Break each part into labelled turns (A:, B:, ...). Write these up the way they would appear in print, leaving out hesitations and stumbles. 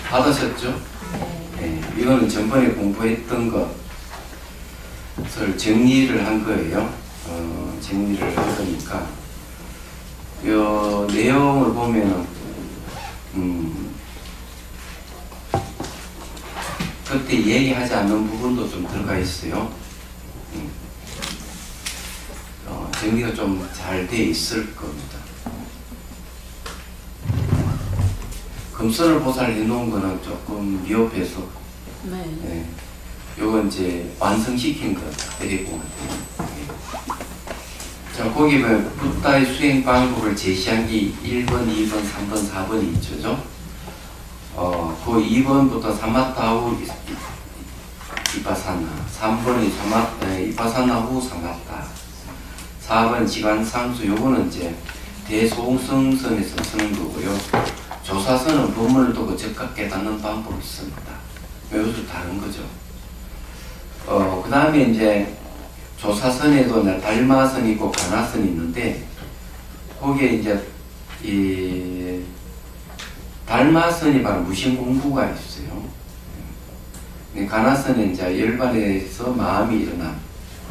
A: 받으셨죠? 네. 이거는 전번에 공부했던 것을 정리를 한 거예요. 정리를 한 거니까 이 내용을 보면은 그때 얘기하지 않는 부분도 좀 들어가 있어요. 정리가 좀 잘 돼 있을 겁니다. 금선을 보살해 놓은 거는 조금 미흡해서 네. 요건 이제 완성시킨 거 이렇게 보면 돼요. 자, 거기 보면 붓다의 수행 방법을 제시한 게 1번, 2번, 3번, 4번이 있죠. 그 2번부터 사마타 후 이파사나, 3번이 이파사나 후 사마타, 4번 지관상수, 요거는 이제 대소승선에서 쓰는 거고요. 조사선은 법문을 두고 즉각 깨닫는 방법이 있습니다. 이것도 다른 거죠. 그 다음에 이제 조사선에도 달마선이 있고 가나선이 있는데, 거기에 이제 이 달마선이 바로 무신공부가 있어요. 가나선은 이제 열반에서 마음이 일어난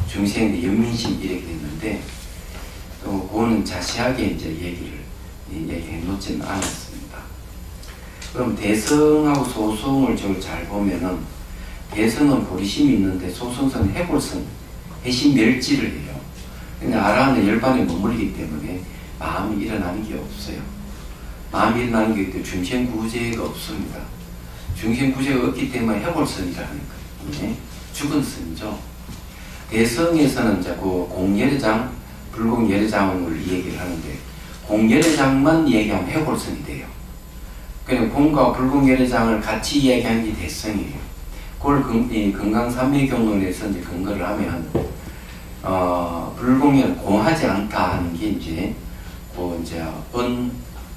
A: 중생의 연민심 이렇게 있는데, 또 그거는 자세하게 이제 얘기해 놓지는 않았습니다. 그럼 대성하고 소성을 잘 보면은, 대성은 보리심이 있는데 소성은 해골성, 해심멸지를 해요. 근데 아라는 열반에 머물기 때문에 마음이 일어나는 게 없어요. 마음이 일어나는 게 있고 중생구제가 없습니다. 중생구제가 없기 때문에 해골선이라는 거예요. 네? 죽은 선이죠. 대성에서는 이제 그 공예례장, 불공예례장을 얘기를 하는데, 공예례장만 얘기하면 해골선이 돼요. 그냥 공과 불공예례장을 같이 얘기한 게 대성이에요. 그걸 건강삼매경론에서 이제 근거를 하면, 불공예를 공하지 않다 하는 게 이제,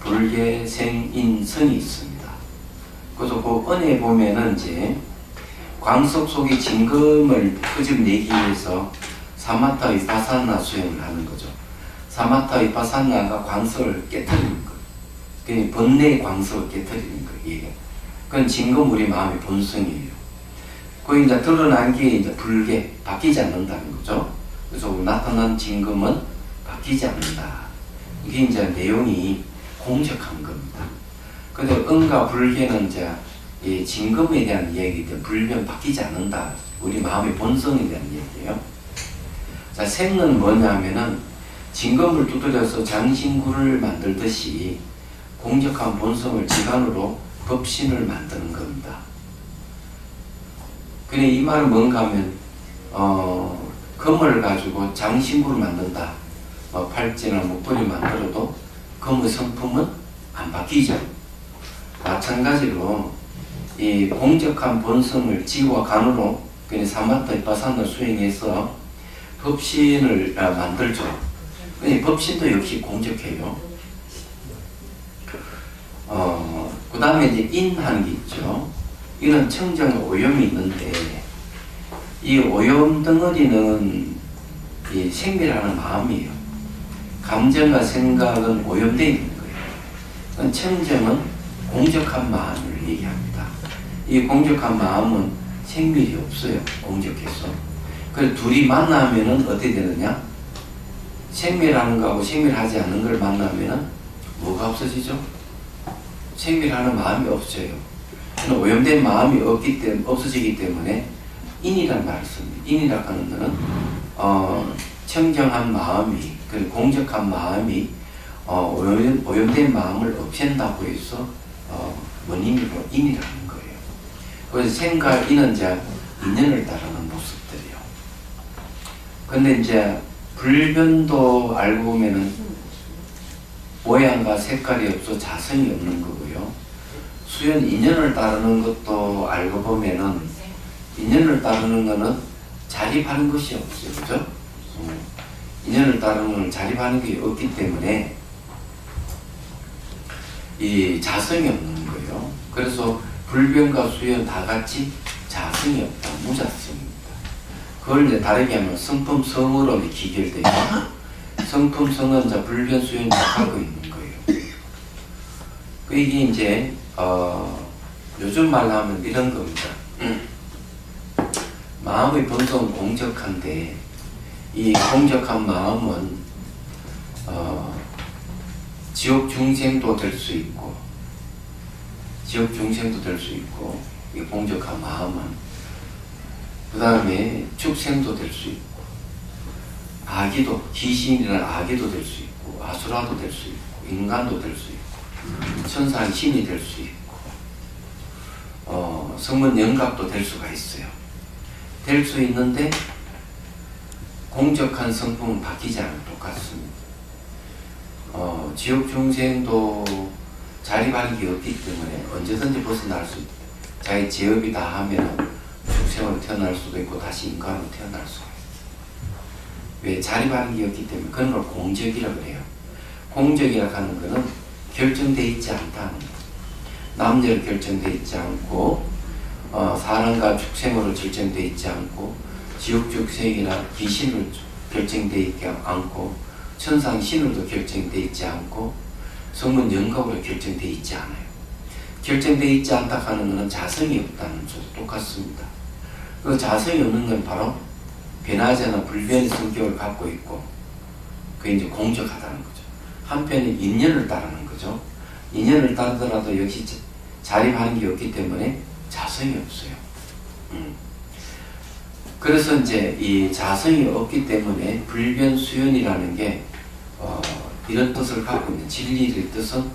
A: 불계, 생, 인, 선이 있습니다. 그래서 그 은에 보면은 이제, 광석 속의 진금을 끄집내기 위해서 사마타 위파사나 수행을 하는 거죠. 사마타 위파사나가 광석을 깨트리는 거. 그 번뇌의 광석을 깨트리는 거예요. 그건 진금 우리 마음의 본성이에요. 그 이제 드러난 게 이제 불계, 바뀌지 않는다는 거죠. 그래서 나타난 진금은 바뀌지 않는다. 이게 이제 내용이 공적한 겁니다. 근데 은과 불계는 이제 이 진금에 대한 얘기인데, 불변 바뀌지 않는다. 우리 마음의 본성에 대한 얘기예요. 자, 생은 뭐냐면은 진금을 두드려서 장신구를 만들듯이 공적한 본성을 지간으로 법신을 만드는 겁니다. 근데 이 말은 뭔가 하면, 금을 가지고 장신구를 만든다. 팔찌나 목걸이 만들어도 금의 성품은 안 바뀌죠. 마찬가지로 이 공적한 본성을 지와 간으로 그냥 사마타 위파사나 수행해서 법신을 만들죠. 법신도 역시 공적해요. 그 다음에 이제 인하는 게 있죠. 이는 청정 오염이 있는데, 이 오염 덩어리는 이 생멸하는 마음이에요. 감정과 생각은 오염되어 있는 거예요. 청정은 공적한 마음을 얘기합니다. 이 공적한 마음은 생멸이 없어요. 공적해서. 그래서 둘이 만나면은 어떻게 되느냐? 생멸하는 거하고 생멸하지 않는 걸 만나면은 뭐가 없어지죠? 생멸하는 마음이 없어요. 오염된 마음이 없어지기 때문에 인이란 말을 씁니다. 인이라고 하는 것은 청정한 마음이, 그리고 공적한 마음이 오염된 마음을 없앤다고 해서 원인으로 인이라는 거예요. 그래서 생과 인은 이제 인연을 따르는 모습들이요. 근데 이제 불변도 알고 보면은 모양과 색깔이 없어 자성이 없는 거고요. 수연 인연을 따르는 것도 알고 보면은, 인연을 따르는 거는 자립하는 것이 없어요. 그죠? 인연을 따르는 건 자립하는 게 없기 때문에 이 자성이 없는 거예요. 그래서 불변과 수연 다 같이 자성이 없다. 무자성입니다. 그걸 이제 다르게 하면 성품성으로 기결되죠. 성품성은 이제 불변 수연이 하고 있는 거예요. 이게 이제 요즘 말로 하면 이런 겁니다. 마음의 본성은 공적한데 이 공적한 마음은 지옥 중생도 될 수 있고 지옥 중생도 될 수 있고 이 공적한 마음은 그 다음에 축생도 될 수 있고 아기도 귀신이나 아기도 될 수 있고 아수라도 될 수 있고 인간도 될 수 있고 천상 신이 될 수 있고 성문 영각도 될 수가 있어요. 될 수 있는데 공적한 성품은 바뀌지 않고 똑같습니다. 지옥 중생도 자리바르기 없기 때문에 언제든지 벗어날 수 있다. 자기 제업이 다 하면 중생으로 태어날 수도 있고 다시 인간으로 태어날 수가 있어요. 왜? 자리바르기 없기 때문에 그런 걸 공적이라고 그래요. 공적이라고 하는 것은 결정되어 있지 않다는 거예요. 남녀로 결정되어 있지 않고 사람과 축생으로 결정되어 있지 않고 지옥 축생이나 귀신으로 결정되어 있지 않고 천상 신으로도 결정되어 있지 않고 성문 영각으로 결정되어 있지 않아요. 결정되어 있지 않다 하는 것은 자성이 없다는 것도 똑같습니다. 그 자성이 없는 건 바로 변하지 않은 불변의 성격을 갖고 있고 그게 이제 공적하다는 거죠. 한편에 인연을 따르는 거죠. 인연을 따르더라도 역시 자립하는 게 없기 때문에 자성이 없어요. 그래서 이제 이 자성이 없기 때문에 불변수연이라는 게 이런 뜻을 갖고 있는 진리의 뜻은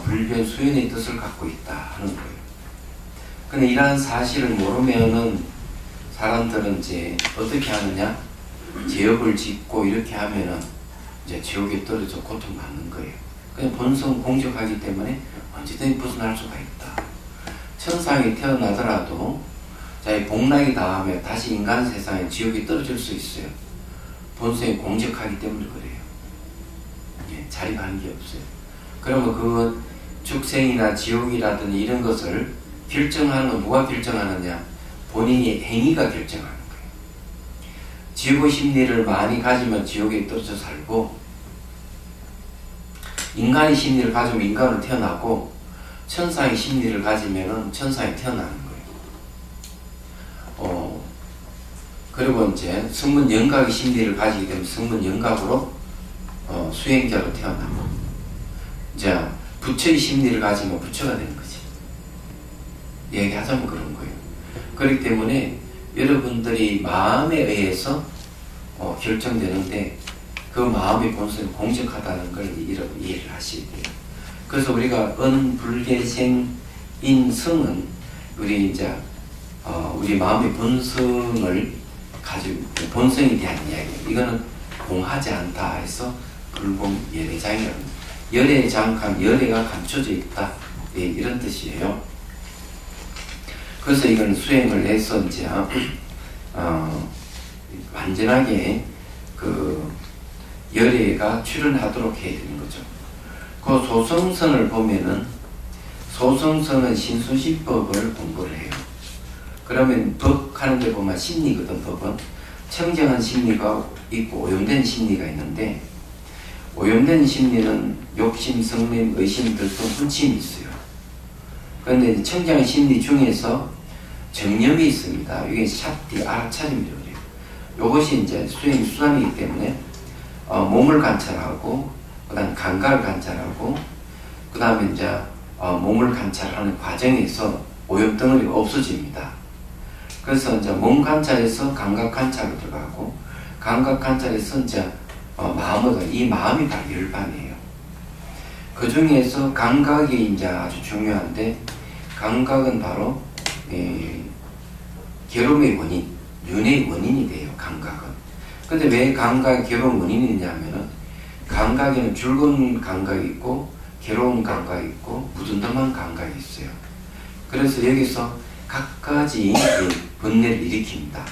A: 불변수연의 뜻을 갖고 있다 하는 거예요. 근데 이러한 사실을 모르면은 사람들은 이제 어떻게 하느냐? 제업을 짓고 이렇게 하면은 이제 지옥에 떨어져 고통받는 거예요. 그냥 본성 공적하기 때문에 언제든지 벗어날 수가 있다. 천상에 태어나더라도 자기 복락이 닿으면 다시 인간 세상에 지옥에 떨어질 수 있어요. 본성이 공적하기 때문에 그래요. 예, 자립하는 게 없어요. 그러면 그 축생이나 지옥이라든지 이런 것을 결정하는 건 누가 결정하느냐? 본인의 행위가 결정하는 거예요. 지옥의 심리를 많이 가지면 지옥에 떨어져 살고 인간의 심리를 가지면 인간으로 태어나고 천상의 심리를 가지면 천상에 태어나는 거예요. 그리고 이제 성문 영각의 심리를 가지게 되면 성문 영각으로 수행자로 태어나고 이제 부처의 심리를 가지면 부처가 되는 거지. 얘기하자면 그런 거예요. 그렇기 때문에 여러분들이 마음에 의해서 결정되는데 그 마음의 본성이 공적하다는 걸 여러분 이해를 하셔야 돼요. 그래서 우리가 은불계생인성은 우리 이제 우리 마음의 본성을 가지고 본성에 대한 이야기예요. 이거는 공하지 않다 해서 불공 열애장이라는 열애장감 열애가 감춰져 있다. 네, 이런 뜻이에요. 그래서 이건 수행을 해서 이제 완전하게 그 열애가 출현하도록 해야 되는 거죠. 그 소성선을 보면은 소성선은 신수시법을 공부를 해요. 그러면 법 하는 데 보면 심리거든. 법은 청정한 심리가 있고 오염된 심리가 있는데 오염된 심리는 욕심, 성냄, 의심, 들통, 분침이 있어요. 그런데 청정한 심리 중에서 정념이 있습니다. 이게 샷디, 알아차림이라고 해요. 이것이 이제 수행 수단이기 때문에 몸을 관찰하고 그 다음 감각을 관찰하고 그 다음에 이제 몸을 관찰하는 과정에서 오염덩어리가 없어집니다. 그래서 이제 몸 관찰에서 감각 관찰로 들어가고 감각 관찰에서 이제 이 마음이 바로 열반이에요. 그 중에서 감각이 이제 아주 중요한데 감각은 바로 괴로움의 원인, 윤회의 원인이 돼요. 감각은. 근데 왜 감각이 괴로운 원인이 있냐면은 감각에는 즐거운 감각이 있고 괴로운 감각이 있고 무든dam한 감각이 있어요. 그래서 여기서 각가지 번뇌를 일으킵니다.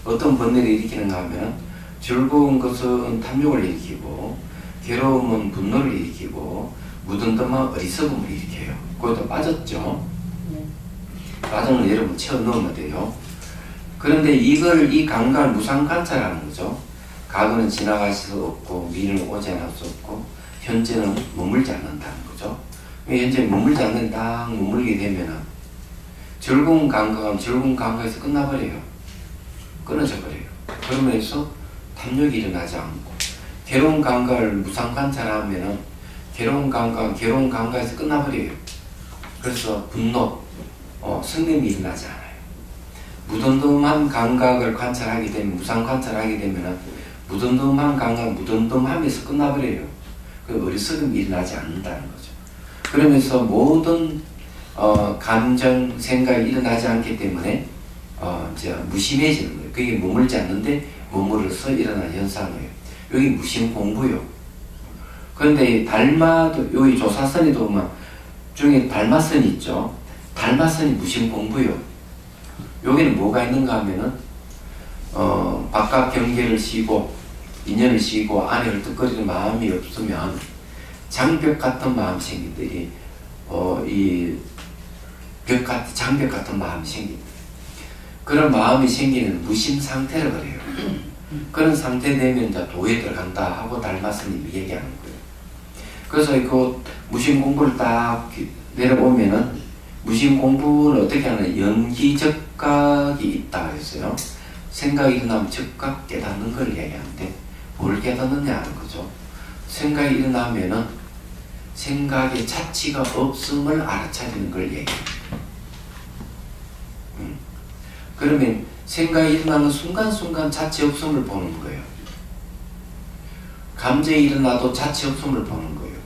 A: 어떤 번뇌를 일으키는가 하면 즐거운 것은 탐욕을 일으키고 괴로움은 분노를 일으키고 무든dam한 어리석음을 일으켜요. 그것도 빠졌죠. 과정을 여러분 채워 넣으면 돼요. 그런데 이 감각을 무상 관찰하는 거죠. 과거는 지나갈 수 없고 미래는 오지 않을 수 없고 현재는 머물지 않는다는 거죠. 현재 머물지 않는 딱 머물게 되면은 즐거운 감각은 즐거운 감각에서 끝나버려요. 끊어져 버려요. 그러면서 탐욕이 일어나지 않고, 괴로운 감각을 무상관찰하면은 괴로운 감각에서 끝나버려요. 그래서 분노, 성냄이 일어나지 않아요. 무덤덤한 감각을 관찰하게 되면, 무상관찰하게 되면은 무덤덤한 감각, 무덤덤함에서 끝나버려요. 그 어리석음이 일어나지 않는다는 거죠. 그러면서 모든 감정, 생각이 일어나지 않기 때문에 이제 무심해지는 거예요. 그게 머물지 않는데 머물러서 일어나는 현상이에요. 여기 무심 공부요. 그런데 여기 조사선이도 보면 중에 달마선이 있죠. 달마선이 무심 공부요. 여기는 뭐가 있는가 하면은 바깥 경계를 쉬고 인연을 쉬고 안에 헐떡거리는 마음이 없으면 장벽 같은 마음이 생긴들이 이 장벽 같은 마음이 생깁니다. 그런 마음이 생기는 무심 상태를 그래요. 그런 상태 되면 이제 도에 들어간다 하고 달마스님이 얘기하는 거예요. 그래서 그 무심 공부를 딱 내려보면은 무심 공부를 어떻게 하는 연기적각이 있다 그랬어요. 생각이 일어나면 즉각 깨닫는 걸 얘기하는데 뭘 깨닫느냐 하는 거죠. 생각이 일어나면은 생각의 자취가 없음을 알아차리는 걸 얘기해요. 그러면 생각이 일어나는 순간순간 자취 없음을 보는 거예요. 감정이 일어나도 자취 없음을 보는 거예요.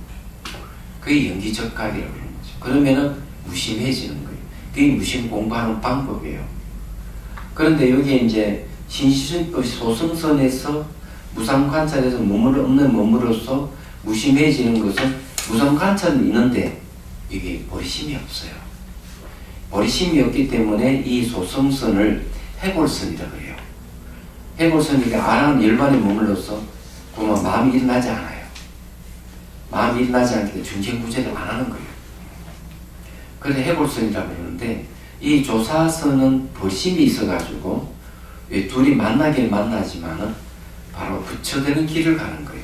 A: 그게 연기적각이라고 그러는 거죠. 그러면은 무심해지는 거예요. 그게 무심 공부하는 방법이에요. 그런데 여기에 이제 신시술법 소승선에서 무상관찰에서 머물어서 무심해지는 것은 무상관찰은 있는데 이게 버리심이 없어요. 버리심이 없기 때문에 이 소승선을 해골선이라고 해요. 해골선이 아랑 열반에 머물러서 그러면 마음이 일어나지 않아요. 마음이 일어나지 않기 때문에 중생구제를 안 하는 거예요. 그래서 해골선이라고 그러는데 이 조사선은 버리심이 있어가지고 둘이 만나긴 만나지만은 바로 부처되는 길을 가는 거예요.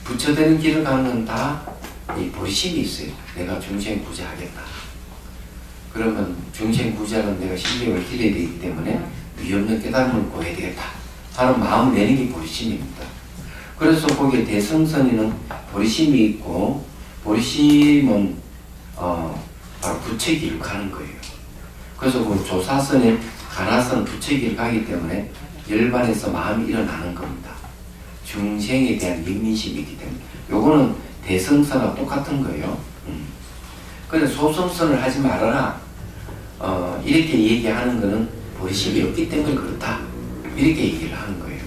A: 부처되는 길을 가는 건 다 이 버리심이 있어요. 내가 중생구제하겠다. 그러면 중생구제는 내가 실력을 기려야 되기 때문에 위없는 깨달음을 구해야 되겠다 하는 마음을 내는 게 버리심입니다. 그래서 거기에 대승선에는 버리심이 있고, 버리심은 바로 부처의 길을 가는 거예요. 그래서 그 조사선에 가나선 부처의 길을 가기 때문에 열반에서 마음이 일어나는 겁니다. 중생에 대한 민민심이 있기 때문에. 요거는 대승선과 똑같은 거예요. 근데 소승선을 하지 말아라. 이렇게 얘기하는 거는 버리심이 없기 때문에 그렇다. 이렇게 얘기를 하는 거예요.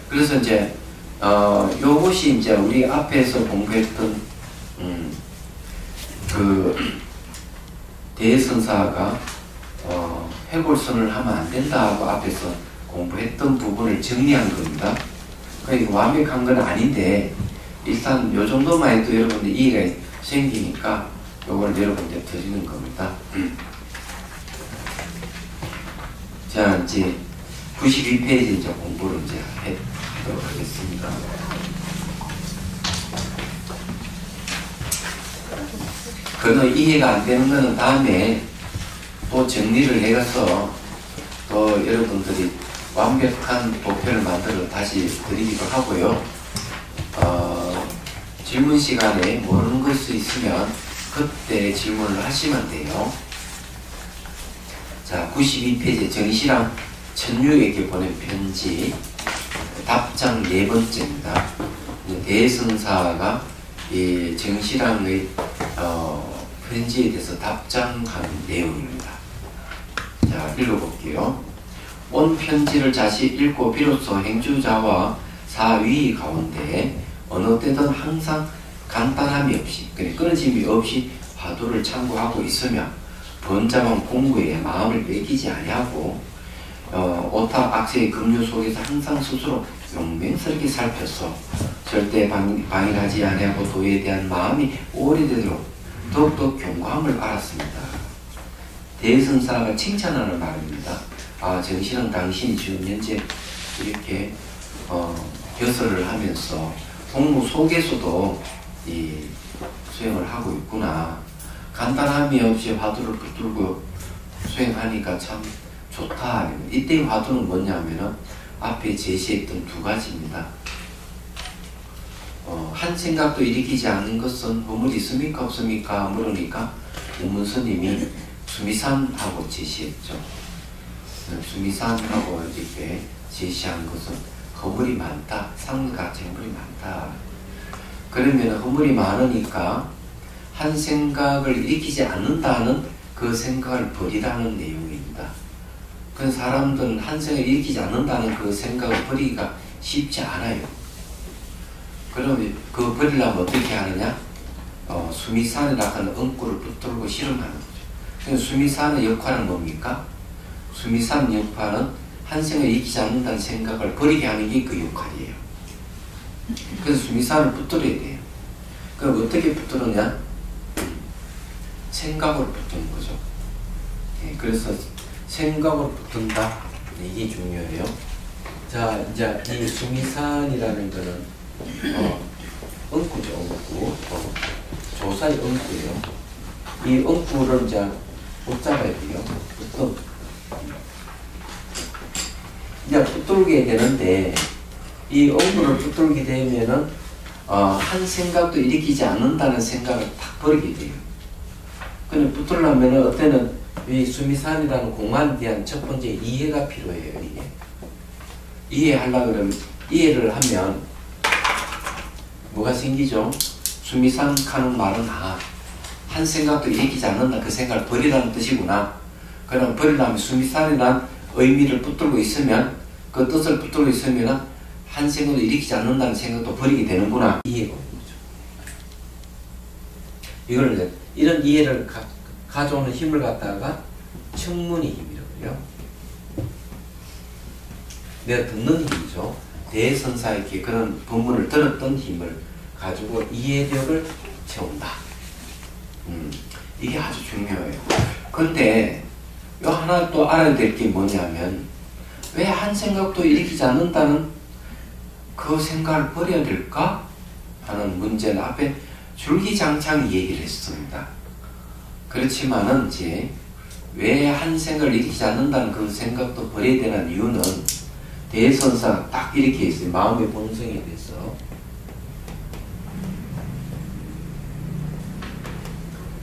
A: 그래서 이제 요것이 이제 우리 앞에서 공부했던 그 대선사가 해골선을 하면 안 된다고 앞에서 공부했던 부분을 정리한 겁니다. 그러니까 완벽한 건 아닌데 일단 요 정도만 해도 여러분들 이해가 생기니까 요걸 여러분들 드리는 겁니다. 자, 이제 92페이지 이제 공부를 이제 하도록 하겠습니다. 그는 이해가 안 되는 거는 다음에 또 정리를 해가서 또 여러분들이 완벽한 도표를 만들어 다시 드리기도 하고요. 질문 시간에 모르는 것이 있으면 그때 질문을 하시면 돼요. 자, 92페이지 정시랑 천유에게 보낸 편지 답장 4번째입니다. 대승사가 이 정시랑의 편지에 대해서 답장한 내용입니다. 자, 읽어볼게요. 온 편지를 자시 읽고 비로소 행주자와 사위 가운데 어느 때든 항상 간단함이 없이, 끊어짐이 없이 화두를 참고하고 있으며 번잡한 공부에 마음을 맡기지 아니하고 오타 악세의 급류 속에서 항상 스스로 용맹스럽게 살펴서 절대 방일하지 아니하고 도에 대한 마음이 오래되도록 더욱더 견고함을 알았습니다. 대선사가 칭찬하는 말입니다. 정신은 당신이 지금 현재 이렇게 교설을 하면서 공부 속에서도 이 수행을 하고 있구나. 간단함이 없이 화두를 붙들고 수행하니까 참 좋다. 이때의 화두는 뭐냐면은 앞에 제시했던 두 가지입니다. 한 생각도 일으키지 않는 것은 허물이 있습니까 없습니까 물으니까 우문스님이 수미산하고 제시했죠. 수미산하고 이렇게 제시한 것은 허물이 많다. 상가치 허물이 많다. 그러면 허물이 많으니까 한 생각을 일으키지 않는다는 그 생각을 버리라는 내용입니다. 그 사람들은 한 생각을 일으키지 않는다는 그 생각을 버리기가 쉽지 않아요. 그러면 그 버리려면 어떻게 하느냐? 수미산이라고 하는 엉구를 붙들고 실험하는 거죠. 그래서 수미산의 역할은 뭡니까? 수미산 역할은 한 생각을 일으키지 않는다는 생각을 버리게 하는 게 그 역할이에요. 그래서 수미산을 붙들어야 돼요. 그럼 어떻게 붙들느냐? 생각으로 붙드는 거죠. 그래서 생각으로 붙든다. 이게 중요해요. 자, 이제 이 수미산이라는 거는 엉구죠, 엉구. 조사의 엉구예요. 이 엉구를 이제 붙잡아야 돼요. 이제 붙들게 되는데, 이 엉구를 붙들게 되면은, 한 생각도 일으키지 않는다는 생각을 딱 버리게 돼요. 근데 붙들려면은, 어때는 이 수미산이라는 공안에 대한 첫 번째 이해가 필요해요, 이게. 이해하려고 그러면, 이해를 하면, 뭐가 생기죠? 수미산 하는 말은 한 생각도 일으키지 않는다. 그 생각을 버리라는 뜻이구나. 그럼 버리려면 수미산이란 의미를 붙들고 있으면 그 뜻을 붙들고 있으면 한 생각도 일으키지 않는다는 생각도 버리게 되는구나. 이해가 오는 거죠. 이걸 이런 이해를 가져오는 힘을 갖다가 청문의 힘이라고 해요. 내가 듣는 힘이죠. 대선사에게 그런 법문을 들었던 힘을 가지고 이해력을 채운다. 이게 아주 중요해요. 그런데 요 하나 또 알아야 될 게 뭐냐면 왜 한 생각도 일으키지 않는다는 그 생각을 버려야 될까? 하는 문제는 앞에 줄기장창 얘기를 했습니다. 그렇지만은 이제 왜 한 생각을 일으키지 않는다는 그 생각도 버려야 되는 이유는 대선사가 딱 이렇게 있어요. 마음의 본성에 대해서.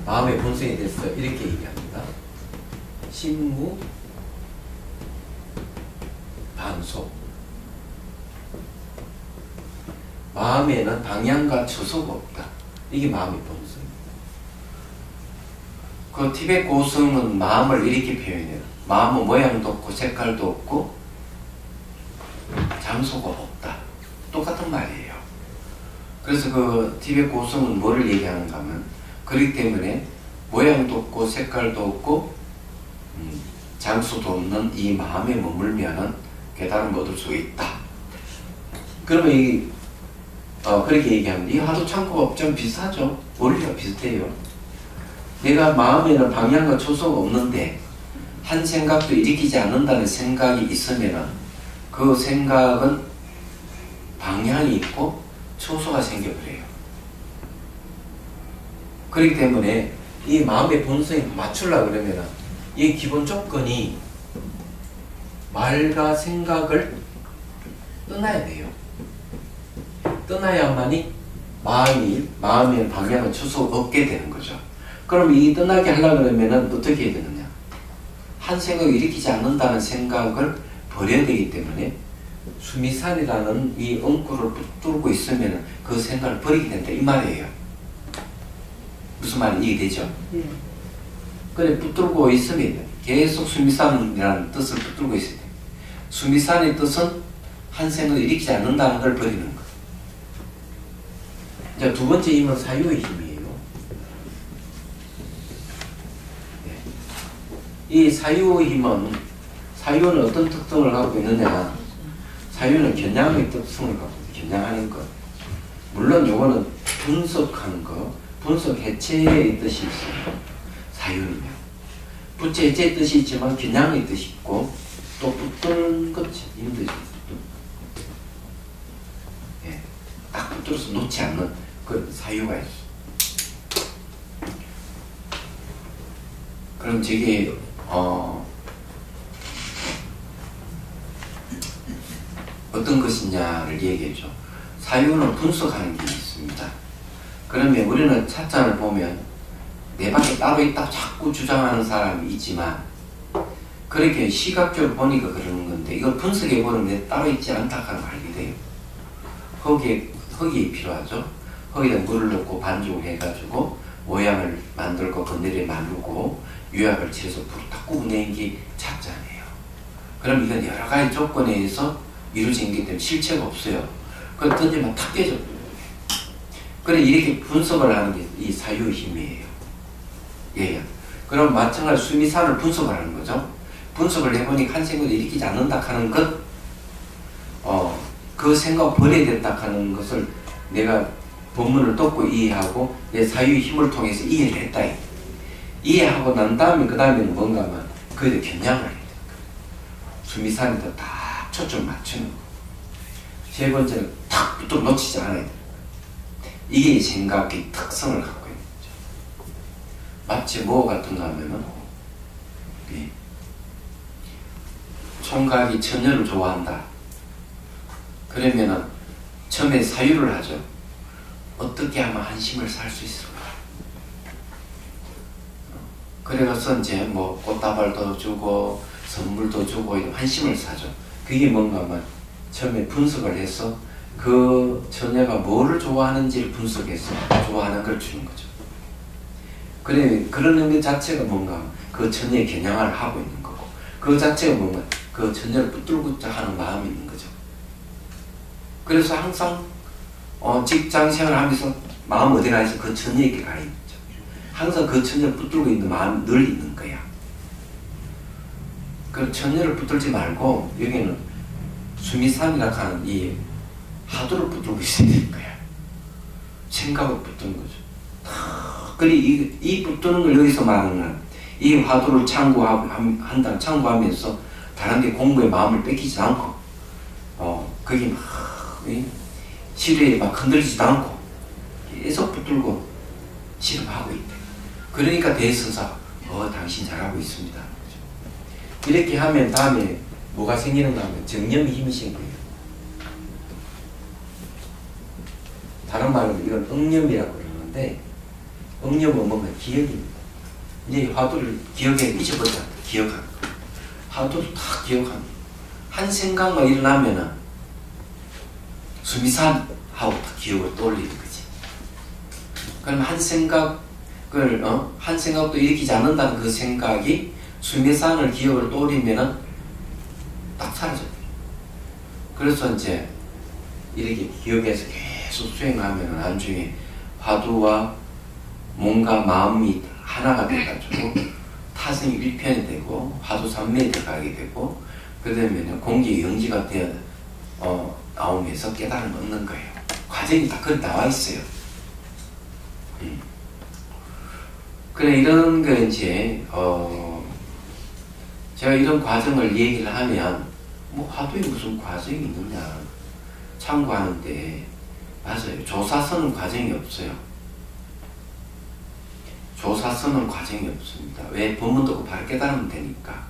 A: 마음의 본성에 대해서 이렇게 얘기합니다. 신무 반속. 마음에는 방향과 처소가 없다. 이게 마음의 본성입니다. 그 티베트 고승은 마음을 이렇게 표현해요. 마음은 모양도 없고 색깔도 없고 장소가 없다. 똑같은 말이에요. 그래서 그 티베트 고승은 뭐를 얘기하는가 하면 그렇기 때문에 모양도 없고 색깔도 없고 장소도 없는 이 마음에 머물면은 깨달음을 얻을 수 있다. 그러면 이 그렇게 얘기하면 이 화두 창고가 좀 비슷하죠. 원리가 비슷해요. 내가 마음에는 방향과 초소가 없는데 한 생각도 일으키지 않는다는 생각이 있으면은 그 생각은 방향이 있고 초소가 생겨버려요. 그렇기 때문에 이 마음의 본성에 맞추려고 그러면 이 기본 조건이 말과 생각을 떠나야 돼요. 떠나야만이 마음의 방향을 초소 얻게 되는 거죠. 그럼 이 떠나게 하려고 그러면 어떻게 해야 되느냐? 한 생각을 일으키지 않는다는 생각을 버려야 되기 때문에 수미산이라는 이 엉구를 붙들고 있으면 그 생각을 버리게 된다. 이 말이에요. 무슨 말인지 이해되죠? 그래 붙들고 있으면 계속 수미산이라는 뜻을 붙들고 있어야 돼. 수미산의 뜻은 한 생각을 일으키지 않는다는 걸 버리는 거. 자, 두 번째 힘은 사유의 힘이에요. 이 사유의 힘은 사유는 어떤 특성을 갖고 있느냐? 사유는 겨냥의 특성을 갖고 있어요. 겨냥하는 것. 물론 요거는 분석하는 거, 분석 해체의 뜻이 있어요. 사유는요. 부채 해체의 뜻이 있지만 겨냥의 뜻이 있고 또 붙드는 것 이런 뜻이 있어요. 딱 붙들어서 놓지 않는 그 사유가 있어요. 그럼 저게 어떤 것이냐를 얘기해줘. 사유는 분석하는 게 있습니다. 그러면 우리는 찻잔을 보면 내 밖에 따로 있다고 자꾸 주장하는 사람이 있지만 그렇게 시각적으로 보니까 그러는 건데 이걸 분석해보면 내 따로 있지 않다는 걸 알게 돼요. 허기에 필요하죠. 허기에 물을 넣고 반죽을 해가지고 모양을 만들고 건드려 마르고 유약을 채워서 불을 탁 굽어낸 게 찻잔이에요. 그럼 이건 여러 가지 조건에 의해서 이루어진 게 때문에 실체가 없어요. 그걸 던지면 탁 깨져. 그래 이렇게 분석을 하는 게 이 사유의 힘이에요. 예. 그럼 마찬가지로 수미산을 분석을 하는 거죠. 분석을 해보니 한 생각도 일으키지 않는다 하는 것, 그 생각 버려야 된다 하는 것을 내가 본문을 돕고 이해하고 내 사유의 힘을 통해서 이해를 했다. 이해하고 난 다음에 그 다음에는 뭔가 하면 그에 대해 겨냥을 해야 돼. 수미산에다 다 초점 맞추는 거. 세 번째는 탁 붙들어 놓치지 않아야 돼. 이게 생각의 특성을 갖고 있는 거죠. 마치 뭐 같은가 하면은 총각이 처녀를 좋아한다. 그러면은 처음에 사유를 하죠. 어떻게 하면 한심을 살 수 있을까? 그래서 이제 뭐 꽃다발도 주고 선물도 주고 한심을 사죠. 그게 뭔가 하면 처음에 분석을 해서 그 처녀가 뭐를 좋아하는지를 분석해서 좋아하는 걸 주는 거죠. 그래, 그러는 것 자체가 뭔가 그 처녀의 겨냥을 하고 있는 거고, 그 자체가 뭔가 그 처녀를 붙들고자 하는 마음이 있는 거죠. 그래서 항상 직장 생활을 하면서 마음 어디 가 있어? 그 처녀에게 가 있는 거죠. 항상 그 처녀를 붙들고 있는 마음이 늘 있는 거야. 그 처녀를 붙들지 말고 여기는 수미산이라고 하는 이 화두를 붙들고 있어야 되는 거야. 생각을 붙드는 거죠. 그래 이 붙드는 걸 여기서 말하는 이 화두를 참고하면서 다른 데 공부에 마음을 뺏기지 않고 거기 막 시류에 막 흔들리지도 않고 계속 붙들고 실험하고 있대. 그러니까 대선사 당신 잘하고 있습니다. 이렇게 하면 다음에 뭐가 생기는가 하면 정념의 힘이 생겨요. 다른 말로 이건 응념이라고 그러는데 응념은 뭔가 기억입니다. 이제 화두를 기억에 잊어버리지 않다. 기억하는 거. 화두를 다 기억하는 거. 한 생각만 일어나면은 수미산하고 다 기억을 떠올리는 거지. 그럼 한 생각도 일으키지 않는다는 그 생각이 수미산을 기억을 떠올리면은 딱 사라져요. 그래서 이제 이렇게 기억해서 계속 수행하면 나중에 화두와 몸과 마음이 하나가 돼가지고 타성이 일편이 되고 화두 삼매에 들어가게 되고 그러면 공기의 영지가 되어 나오면서 깨달음을 얻는 거예요. 과정이 다 그렇게 나와 있어요. 그래 이런 거 이제 제가 이런 과정을 얘기를 하면 뭐 화두에 무슨 과정이 있느냐 참고하는데 맞아요. 조사서는 과정이 없어요. 조사서는 과정이 없습니다. 왜? 법문 듣고 바로 깨달으면 되니까.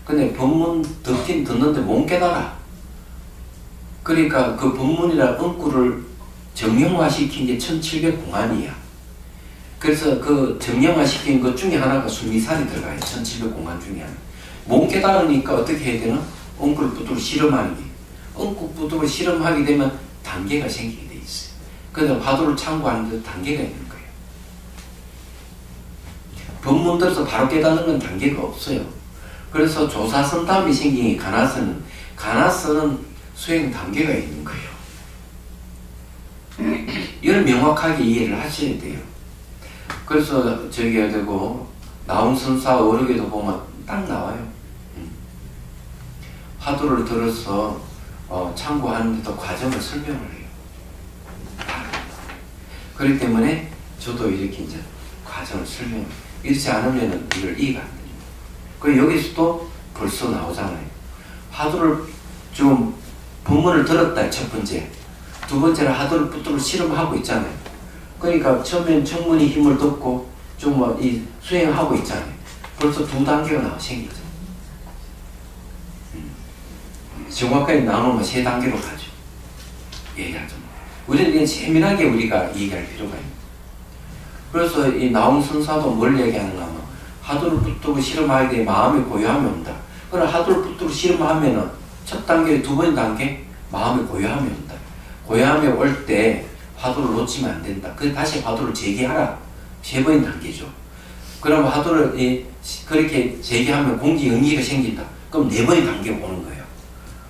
A: 근데 법문 듣긴 듣는데 못 깨달아. 그러니까 그 법문이라 응구를 정형화시킨 게 1700공안이야. 그래서 그 정형화시킨 것 중에 하나가 수미산이 들어가요. 1700공안 중에 하나. 못 깨달으니까 어떻게 해야 되나? 응구를 붙들고 실험하는 게. 응구 붙들고 실험하게 되면 단계가 생기게 돼 있어요. 그래서 화두를 참고하는 데 단계가 있는 거예요. 법문 들어서 바로 깨닫는 건 단계가 없어요. 그래서 조사선 다음에 생긴 가나선은 수행 단계가 있는 거예요. 이걸 명확하게 이해를 하셔야 돼요. 그래서 저기 되고 나온선사 어록에도 보면 딱 나와요. 화두를 들어서 참고하는데도 과정을 설명을 해요. 그렇기 때문에 저도 이렇게 이제 과정을 설명해요. 이렇지 않으면 이걸 이해가 안 돼요. 그리고 여기서도 벌써 나오잖아요. 화두를 좀 법문을 들었다 첫 번째. 두 번째는 화두를 붙들고 실험하고 있잖아요. 그러니까 처음엔 청문의 힘을 듣고 좀 이 수행하고 있잖아요. 벌써 두 단계가 생기죠. 정확하게 나누면 세 단계로 가죠. 얘기하죠. 우리는 그냥 세밀하게 우리가 얘기할 필요가 있는. 그래서 이 나온 선사도 뭘 얘기하는가 하면 화두를 붙들고 실험하게 마음이 고요함이 온다. 그럼 화두를 붙들고 실험하면은 첫 단계, 두 번째 단계 마음이 고요함이 온다. 고요함이 올 때 화두를 놓치면 안 된다. 그 다시 화두를 재개하라. 세 번째 단계죠. 그럼 화두를 그렇게 재개하면 공지영지가 생긴다. 그럼 네 번째 단계가 오는 거예요.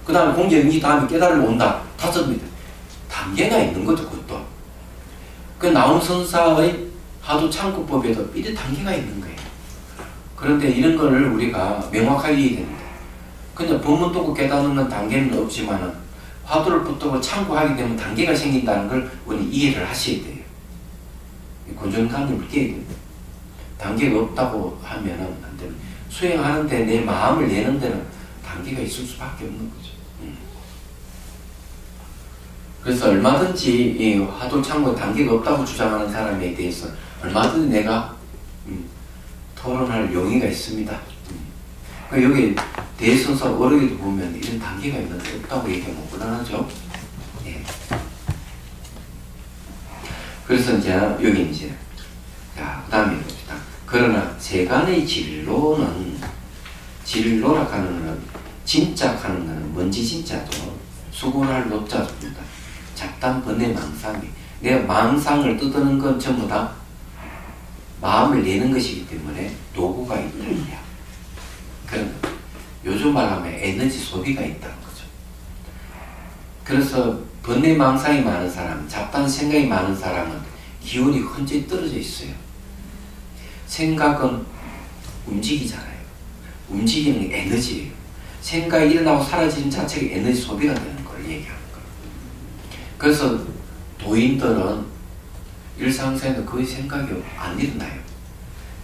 A: 그 다음에 공지영지 다음에 깨달음이 온다. 다섯 번째 단계가 있는 거죠. 그것도. 그 나온 선사의 화두 창구법에도 이런 단계가 있는 거예요. 그런데 이런 거를 우리가 명확하게 이해해야 됩니다. 그냥 법문 듣고 깨닫는 건 단계는 없지만은 화두를 붙들고 창구하게 되면 단계가 생긴다는 걸 우리 이해를 하셔야 돼요. 고정관념을 깨야 됩니다. 단계가 없다고 하면은 안 됩니다. 수행하는데 내 마음을 내는 데는 단계가 있을 수밖에 없는 거죠. 그래서 얼마든지 이 화두 창구에 단계가 없다고 주장하는 사람에 대해서 얼마든지 내가 토론할 용의가 있습니다. 여기 대선사 어록에도 보면 이런 단계가 있는데 없다고 얘기하면 곤란하죠. 예. 그래서 이제 여기 이제 자 그다음에 봅시다. 그러나 세간의 진로라 하는 거는 진짜 하는 거는 뭔지 진짜도 수고를 할 노자입니다. 잡담 번뇌 망상이 내가 망상을 뜯는 건 전부 다 마음을 내는 것이기 때문에 도구가 있다. 그런 요즘 말하면 에너지 소비가 있다는 거죠. 그래서 번뇌 망상이 많은 사람, 잡다한 생각이 많은 사람은 기운이 현저히 떨어져 있어요. 생각은 움직이잖아요. 움직이는 게 에너지예요. 생각이 일어나고 사라지는 자체가 에너지 소비가 되는 걸 얘기하는 거예요. 그래서 도인들은 일상생활에 거의 생각이 안 일어나요.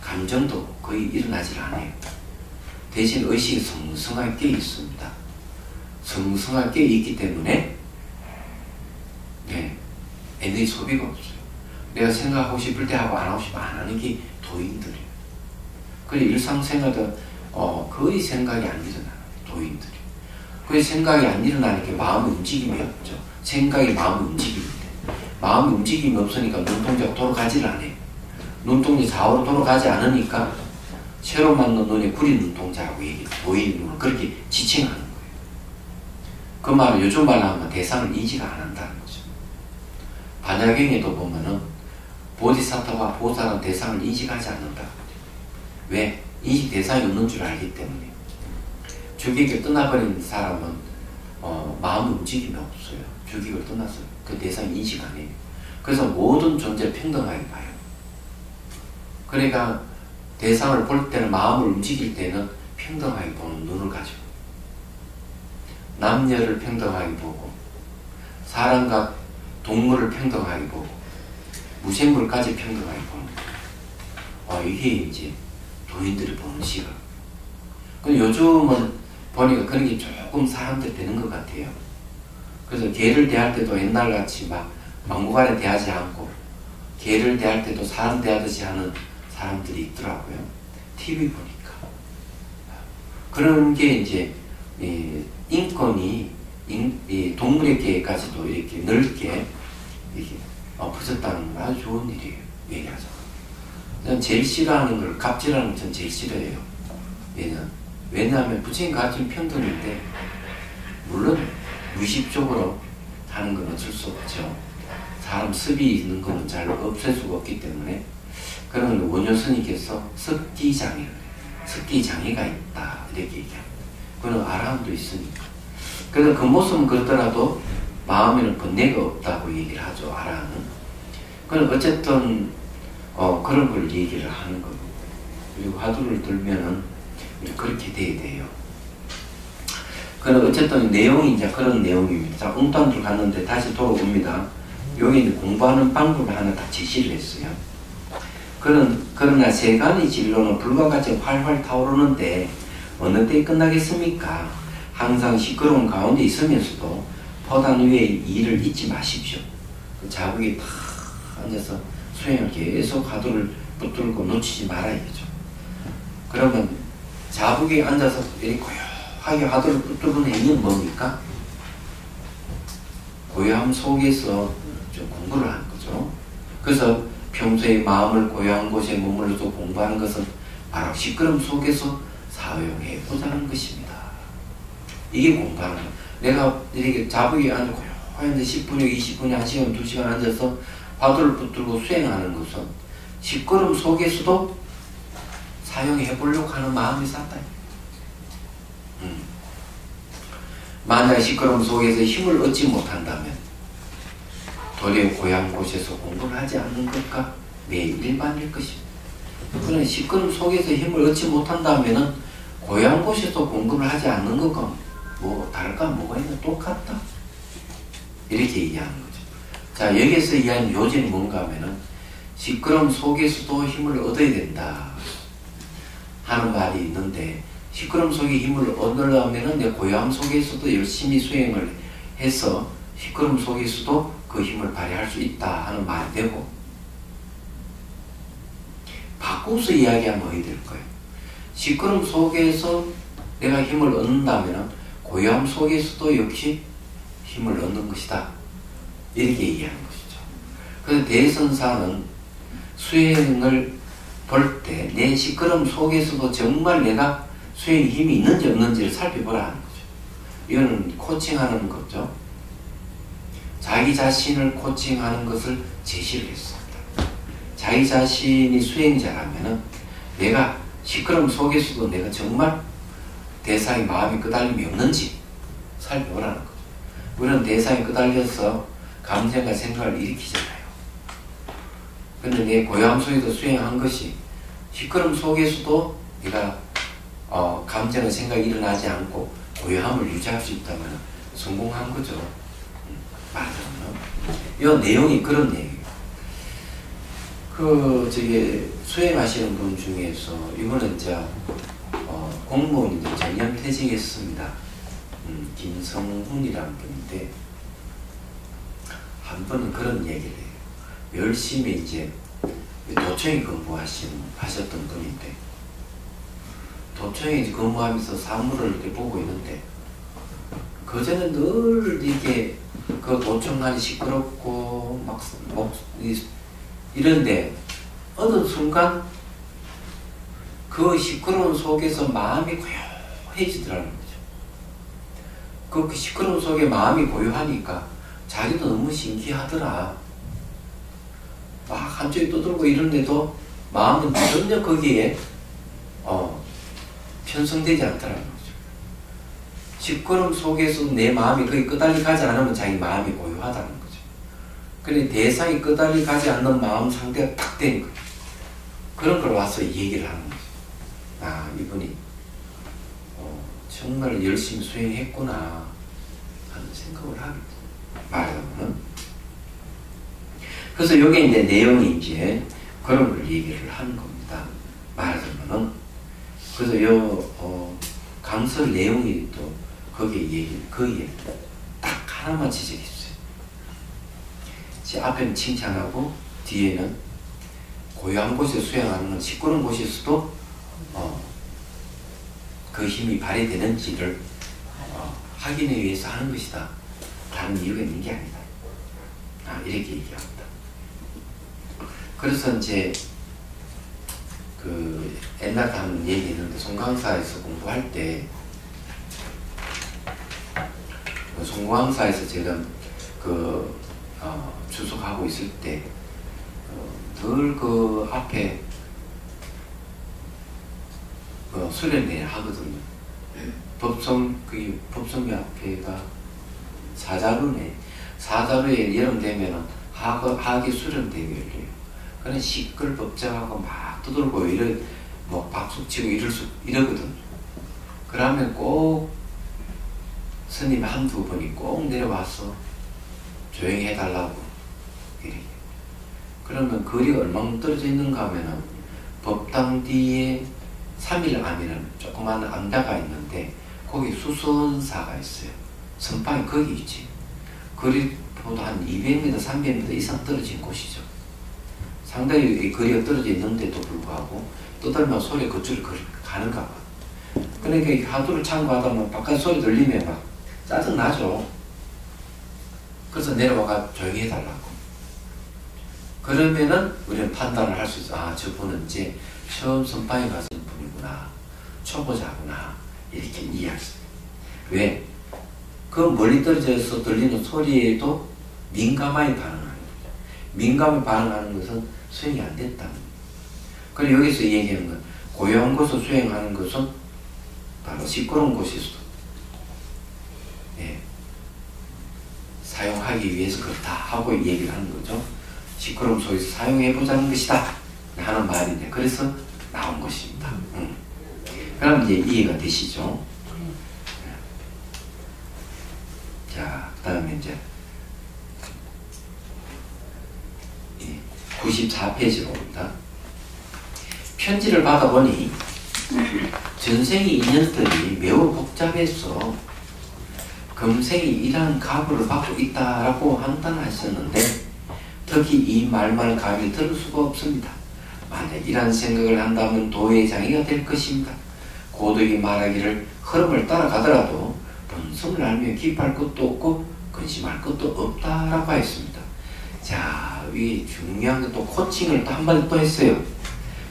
A: 감정도 거의 일어나질 않아요. 대신 의식이 성성하게 깨어 있습니다. 성성하게 깨어 있기 때문에 네, 에너지 소비가 없어요. 내가 생각하고 싶을 때 하고 안 하고 싶으면 안 하는 게 도인들이에요. 그래서 일상생활도 거의 생각이 안 일어나요. 도인들이. 그래서 생각이 안 일어나니까 마음의 움직임이 없죠. 생각이 마음의 움직임인데 마음의 움직임이 없으니까 눈동자가 돌아가지를 않아요. 눈동자 좌우로 돌아가지 않으니까 새로 맞는 눈에 구린 눈동자라고 얘기해요. 보이는 눈을 그렇게 지칭하는 거예요. 그 말은 요즘 말로 하면 대상을 인지가 안 한다는 거죠. 반야경에도 보면은 보디사타와 보살은 대상을 인식하지 않는다. 왜? 인식 대상이 없는 줄 알기 때문에. 주객을 떠나버린 사람은 마음의 움직임이 없어요. 주객을 떠나서 그 대상이 인식 안 해요. 그래서 모든 존재를 평등하게 봐요. 그러니까 대상을 볼 때는 마음을 움직일 때는 평등하게 보는 눈을 가지고 남녀를 평등하게 보고 사람과 동물을 평등하게 보고 무생물까지 평등하게 보는 거예요. 이게 이제 도인들이 보는 시각. 근데 요즘은 보니까 그런 게 조금 사람들 되는 것 같아요. 그래서 개를 대할 때도 옛날같이 막 막무가내 대하지 않고 개를 대할 때도 사람 대하듯이 하는 사람들이 있더라고요. TV 보니까. 그런 게 이제 인권이 동물에게까지도 이렇게 넓게 이렇게 퍼졌다는 건 아주 좋은 일이에요. 얘기하자. 난 제일 싫어하는 걸 갑질하는 건 전 제일 싫어해요. 왜냐하면 부처님 가르침 평등인데 물론 무의식적으로 하는 건 어쩔 수 없죠. 사람 습이 있는 거는 잘 없앨 수가 없기 때문에 그런 원효 스님께서 습기장애, 습기장애가 있다 이렇게 얘기합니다. 그건 아라함도 있으니까. 그래서 그 모습은 그렇더라도 마음에는 번뇌가 없다고 얘기를 하죠. 아라함은. 그럼 어쨌든 그런 걸 얘기를 하는 거고. 그리고 화두를 들면은 그렇게 돼야 돼요. 그럼 어쨌든 내용이 이제 그런 내용입니다. 자, 웅탄들 갔는데 다시 돌아옵니다. 여기 공부하는 방법을 하나 딱 제시를 했어요. 그러나 세간의 진로는 불과 같이 활활 타오르는데 어느 때 끝나겠습니까? 항상 시끄러운 가운데 있으면서도 포단 위에 일을 잊지 마십시오. 그 자국에 탁 앉아서 수행을 계속 화두를 붙들고 놓치지 말아야죠. 그러면 자북에 앉아서 이렇게 고요하게 화두를 붙들고 있는 뭡니까? 고요함 속에서 좀 공부를 하는 거죠. 그래서 평소에 마음을 고요한 곳에 머물러서 공부하는 것은 바로 시끄러움 속에서 사용해 보자는 것입니다. 이게 공부하는 거예요. 내가 이렇게 자북에 앉아 고요한데 10분이고 20분이 1시간, 2시간 앉아서 화두를 붙들고 수행하는 것은 시끄러움 속에서도 사용해 보려고 하는 마음이 쌌다. 만약 시끄러움 속에서 힘을 얻지 못한다면 도리어 고향 곳에서 공부를 하지 않는 것과 매일 일반일 것입니다. 그러나 시끄러움 속에서 힘을 얻지 못한다면 고향 곳에서 공부를 하지 않는 것과 뭐 다를까 뭐가 있나 똑같다. 이렇게 이해하는 거죠. 자, 여기에서 이해하는 요지는 뭔가 하면은 시끄러움 속에서도 힘을 얻어야 된다 하는 말이 있는데, 시끄러움 속에 힘을 얻으려면 내 고요함 속에서도 열심히 수행을 해서 시끄러움 속에서도 그 힘을 발휘할 수 있다 하는 말이 되고, 바꿔서 이야기하면 어떻게 될까요? 시끄러움 속에서 내가 힘을 얻는다면 고요함 속에서도 역시 힘을 얻는 것이다. 이렇게 얘기하는 것이죠. 그래서 대선사는 수행을 볼 때 내 시끄러움 속에서도 정말 내가 수행에 힘이 있는지 없는지를 살펴보라 하는 거죠. 이거는 코칭하는 거죠. 자기 자신을 코칭하는 것을 제시를 했습니다. 자기 자신이 수행자라면 내가 시끄러움 속에서도 내가 정말 대상에 마음이 끄달림이 없는지 살펴보라는 거죠. 우리는 대상에 끄달려서 감정과 생각을 일으키잖아요. 근데 내 고요함 속에서 수행한 것이 시끄러움 속에서도 내가 감정과 생각이 일어나지 않고 고요함을 유지할 수 있다면 성공한 거죠. 말하자면 이 내용이 그런 내용이에요. 수행하시는 분 중에서 이번에 이제 공무원인데 전념퇴직했습니다. 김성훈이라는 분인데 한 번은 그런 얘기를 해요. 열심히 이제 도청에 하셨던 분인데, 도청에 근무하면서 사무를 이렇게 보고 있는데, 그전에 늘 이게 그 도청관이 시끄럽고 이런데 어느 순간 그 시끄러운 속에서 마음이 고요해지더라는 거죠. 그 시끄러운 속에 마음이 고요하니까 자기도 너무 신기하더라. 막 한쪽에 떠들고 이런데도 마음은 전혀 거기에 편성되지 않더라는 거죠. 시끄러움 속에서 내 마음이 거기 끄달리 가지 않으면 자기 마음이 고요하다는 거죠. 그런데 대상이 끄달리 가지 않는 마음 상태가 딱 된 거예요. 그런 걸 와서 얘기를 하는 거죠. 아, 이분이 정말 열심히 수행했구나 하는 생각을 하게 돼요. 말하자면. 그래서 여기 이제 내용이 이제 그런 걸 얘기를 하는 겁니다. 말하자면은. 그래서 강설 내용이 또 거기에 딱 하나만 지적했어요. 제 앞에는 칭찬하고 뒤에는 고요한 곳에 수행하는 건 시끄러운 곳에서도 그 힘이 발휘되는지를 확인하기 위해서 하는 것이다. 다른 이유가 있는 게 아니다. 이렇게 얘기합니다. 그래서 이제 옛날에 한 얘기 있는데, 송광사에서 공부할 때 송광사에서 제가 주석하고 있을 때 늘 그 앞에 수련회를 하거든요. 법성교 앞에가 사자루네. 사자루에 여름 되면은 하계 수련대회를 해요. 그런 시끌벅적하고 막 두들고 뭐 박수치고 이러거든요. 그러면 꼭 스님 한두 분이 꼭 내려와서 조용히 해달라고 이래요. 그러면 거리가 얼마나 떨어져 있는가 하면은 법당 뒤에 3일 안이라는 조그마한 암다가 있는데 거기 수선사가 있어요. 선방이 거기 있지. 거리보다 한 200m, 300m 이상 떨어진 곳이죠. 상당히 거리가 떨어져 있는데도 불구하고 떠들면 소리 그쪽으로 가는가 봐. 그러니까 하도를 참고하다 보면 바깥 소리 들리면 막 짜증나죠. 그래서 내려와가 조용히 해달라고. 그러면은 우리는 판단을 할 수 있어. 아, 저분은 이제 처음 선방에 가서 분이구나. 초보자구나. 이렇게 이해할 수 있어요. 왜? 그 멀리 떨어져서 들리는 소리에도 민감하게 반응하는 거죠. 민감하게 반응하는 것은 수행이 안 됐다는 거예요. 그리고 여기서 얘기하는 건 고요한 곳을 수행하는 것은 바로 시끄러운 곳에서도 사용하기 위해서 그렇다 하고 얘기를 하는 거죠. 시끄러움 속에서 사용해보자는 것이다 하는 말인데 그래서 나온 것입니다. 그럼 이제 이해가 되시죠? 자, 그 다음에 이제 94페이지로 옵니다. 편지를 받아보니 전생의 인연들이 매우 복잡해서 금생이 이러한 가부를 받고 있다라고 판단하셨는데 특히 이 말만 감히 들을 수가 없습니다. 만약 이러한 생각을 한다면 도의 장애가 될 것입니다. 고덕이 말하기를 흐름을 따라가더라도 본성을 알며 기뻐할 것도 없고 근심할 것도 없다라고 했습니다. 자, 이 중요한 게 또 코칭을 또 한 번 또 했어요.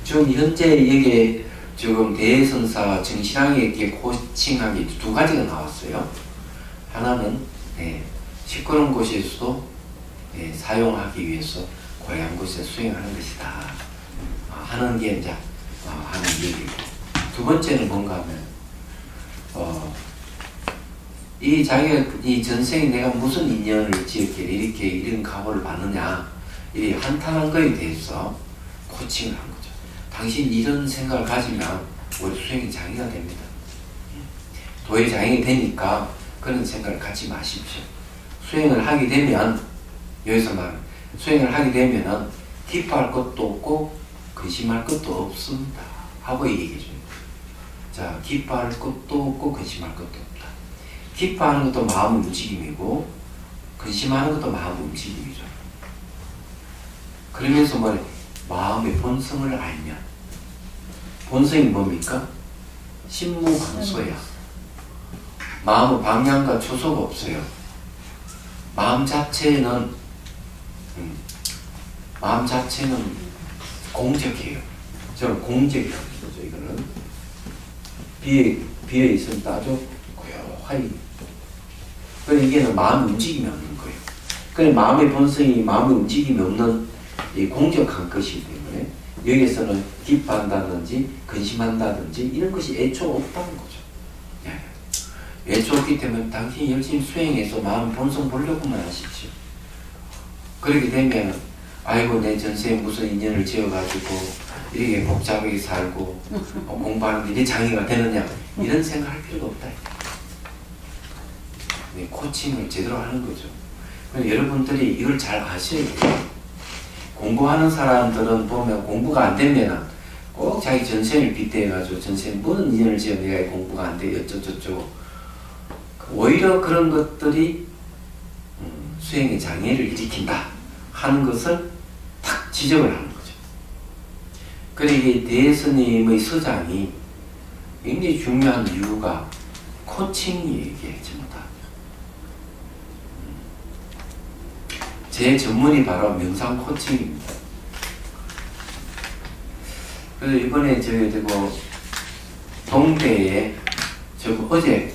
A: 지금 현재 여기에 지금 대선사 정신학에게 코칭하기 두 가지가 나왔어요. 하나는 시끄러운 곳에서도 사용하기 위해서 고향 곳에 수행하는 것이다 하는 게 이제 하는 얘기고, 두 번째는 뭔가 하면 이 자기가 이 전생에 내가 무슨 인연을 지었기에 이렇게 이런 가보를 받느냐 이 한탄한 거에 대해서 코칭을 한 거죠. 당신 이런 생각을 가지면 우리 수행이 장애가 됩니다. 도의 장애가 되니까 그런 생각을 갖지 마십시오. 수행을 하게 되면 여기서 말 수행을 하게 되면은 기뻐할 것도 없고 근심할 것도 없습니다 하고 얘기해 줍니다. 자, 기뻐할 것도 없고 근심할 것도 없다. 기뻐하는 것도 마음의 움직임이고 근심하는 것도 마음의 움직임이죠. 그러면서 뭐래? 마음의 본성을 알면, 본성이 뭡니까? 신무방소야. 마음의 방향과 초소가 없어요. 마음 자체는 공적이에요. 저는 공적이라고 그러죠. 이거는 비어 있으면 아주 고요하게. 그래서 이게는 마음의 움직임이 없는 거예요. 그래서 마음의 본성이 마음의 움직임이 없는 이 공적한 것이기 때문에 여기에서는 기뻐한다든지 근심한다든지 이런 것이 애초 없다는 거죠. 애초 없기 때문에 당신이 열심히 수행해서 마음 본성 보려고만 하십시오. 그렇게 되면 아이고 내 전생에 무슨 인연을 지어가지고 이렇게 복잡하게 살고 공부하는데 이게 장애가 되느냐 이런 생각할 필요가 없다. 코칭을 제대로 하는 거죠. 여러분들이 이걸 잘 아셔야 돼요. 공부하는 사람들은 보면 공부가 안 되면 꼭 자기 전생을 빗대가지고 전생에 무슨 인연을 지어 내가 공부가 안 돼 어쩌저쩌고 오히려 그런 것들이 수행의 장애를 일으킨다 하는 것을 탁 지적을 하는 거죠. 그러니까 대스님의 서장이 굉장히 중요한 이유가 코칭 얘기에 전부 다. 제 전문이 바로 명상 코칭입니다. 그래서 이번에 저희 동대에 어제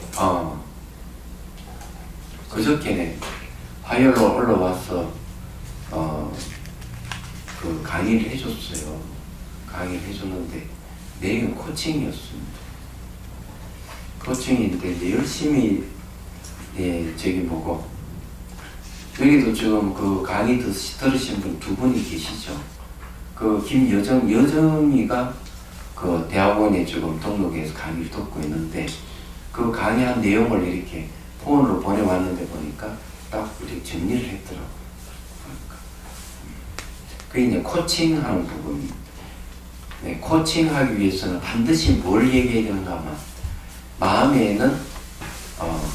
A: 그저께네 화요일로 올라와서 그 강의를 해줬어요. 강의를 해줬는데 내용은 코칭이었습니다. 코칭인데 이제 열심히 보고 여기도 지금 그 강의 들으신 분 두 분이 계시죠. 그 여정이가 그 대학원에 지금 등록해서 강의를 듣고 있는데 그 강의한 내용을 이렇게 폰으로 보내왔는데 보니까 딱 이렇게 정리를 했더라고요. 그게 이제 코칭하는 부분입니다. 코칭하기 위해서는 반드시 뭘 얘기해야 되는가 하면 마음에는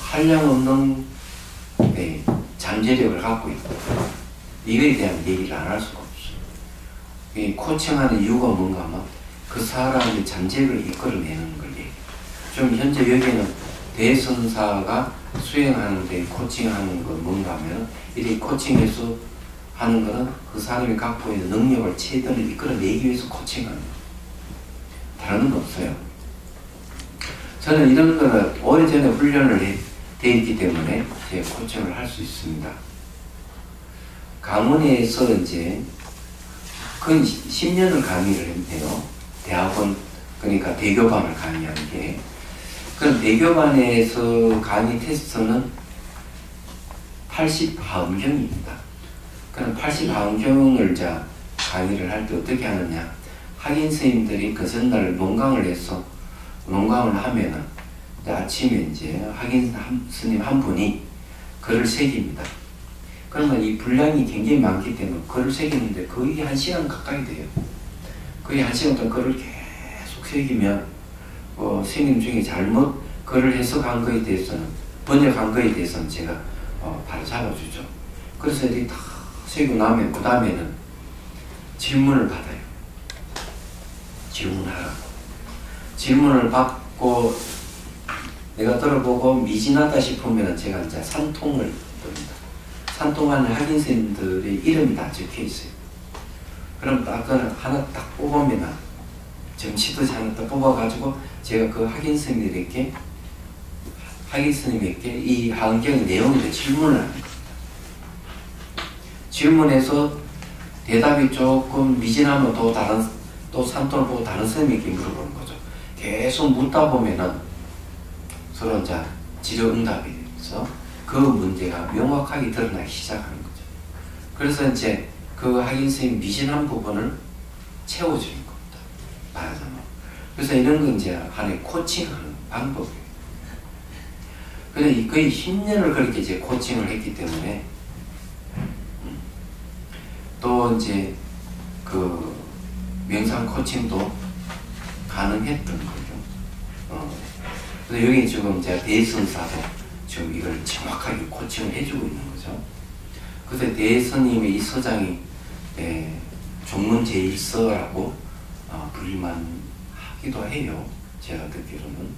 A: 한량없는 잠재력을 갖고 있다. 이거에 대한 얘기를 안 할 수가 없어요. 이 코칭하는 이유가 뭔가 하면 그 사람의 잠재를 이끌어내는 걸 얘기해요. 좀 현재 여기는 대선사가 수행하는데 코칭하는 건 뭔가 하면 이 코칭에서 하는 거는 그 사람이 갖고 있는 능력을 최대한 이끌어내기 위해서 코칭하는 거예요. 다른 건 없어요. 저는 이런 거는 오래전에 훈련을 돼 있기 때문에 제가 코칭을 할 수 있습니다. 강원에서 이제 근 10년을 강의를 했네요. 대학원, 그러니까 대교반을 강의하는 게. 그럼 대교반에서 강의 테스트는 80하음경입니다. 그럼 80하음경을 자 강의를 할 때 어떻게 하느냐. 학인 선생님들이 그 전날 농강을 해서 농강을 하면은 아침에 이제 학인 스님 한 분이 글을 새깁니다. 그러면 이 분량이 굉장히 많기 때문에 글을 새기는데 거의 1시간 가까이 돼요. 거의 1시간 동안 글을 계속 새기면 스님 중에 잘못 글을 해석한 거에 대해서는 번역한 거에 대해서는 제가 바로 잡아주죠. 그래서 이렇게 다 새기고 나면 그 다음에는 질문을 받아요. 질문하라고. 질문을 받고 내가 들어보고 미진하다 싶으면 제가 이제 산통을 듭니다. 산통하는 학인 선생님들의 이름이 다 적혀 있어요. 그럼 딱 하나 딱 뽑으면 정치도 하나 딱 뽑아가지고 제가 그 학인 선생님에게 이 환경의 내용에 질문을 하는 겁니다. 질문해서 대답이 조금 미진하면 또 산통을 보고 다른 선생님에게 물어보는 거죠. 계속 묻다 보면은 서로 이제 질의응답이 되면서 그 문제가 명확하게 드러나기 시작하는 거죠. 그래서 이제 그 학인 선생님 미진한 부분을 채워주는 겁니다. 말하자면. 그래서 이런 건 이제 하나의 코칭하는 방법이에요. 그래서 거의 10년을 그렇게 이제 코칭을 했기 때문에 또 이제 그 명상 코칭도 가능했던 거죠. 그래서 여기 지금 제가 대선사도 지금 이걸 정확하게 코칭을 해주고 있는 거죠. 그래서 대선님의 이 서장이 종문제일서라고 불릴만 하기도 해요. 제가 듣기로는.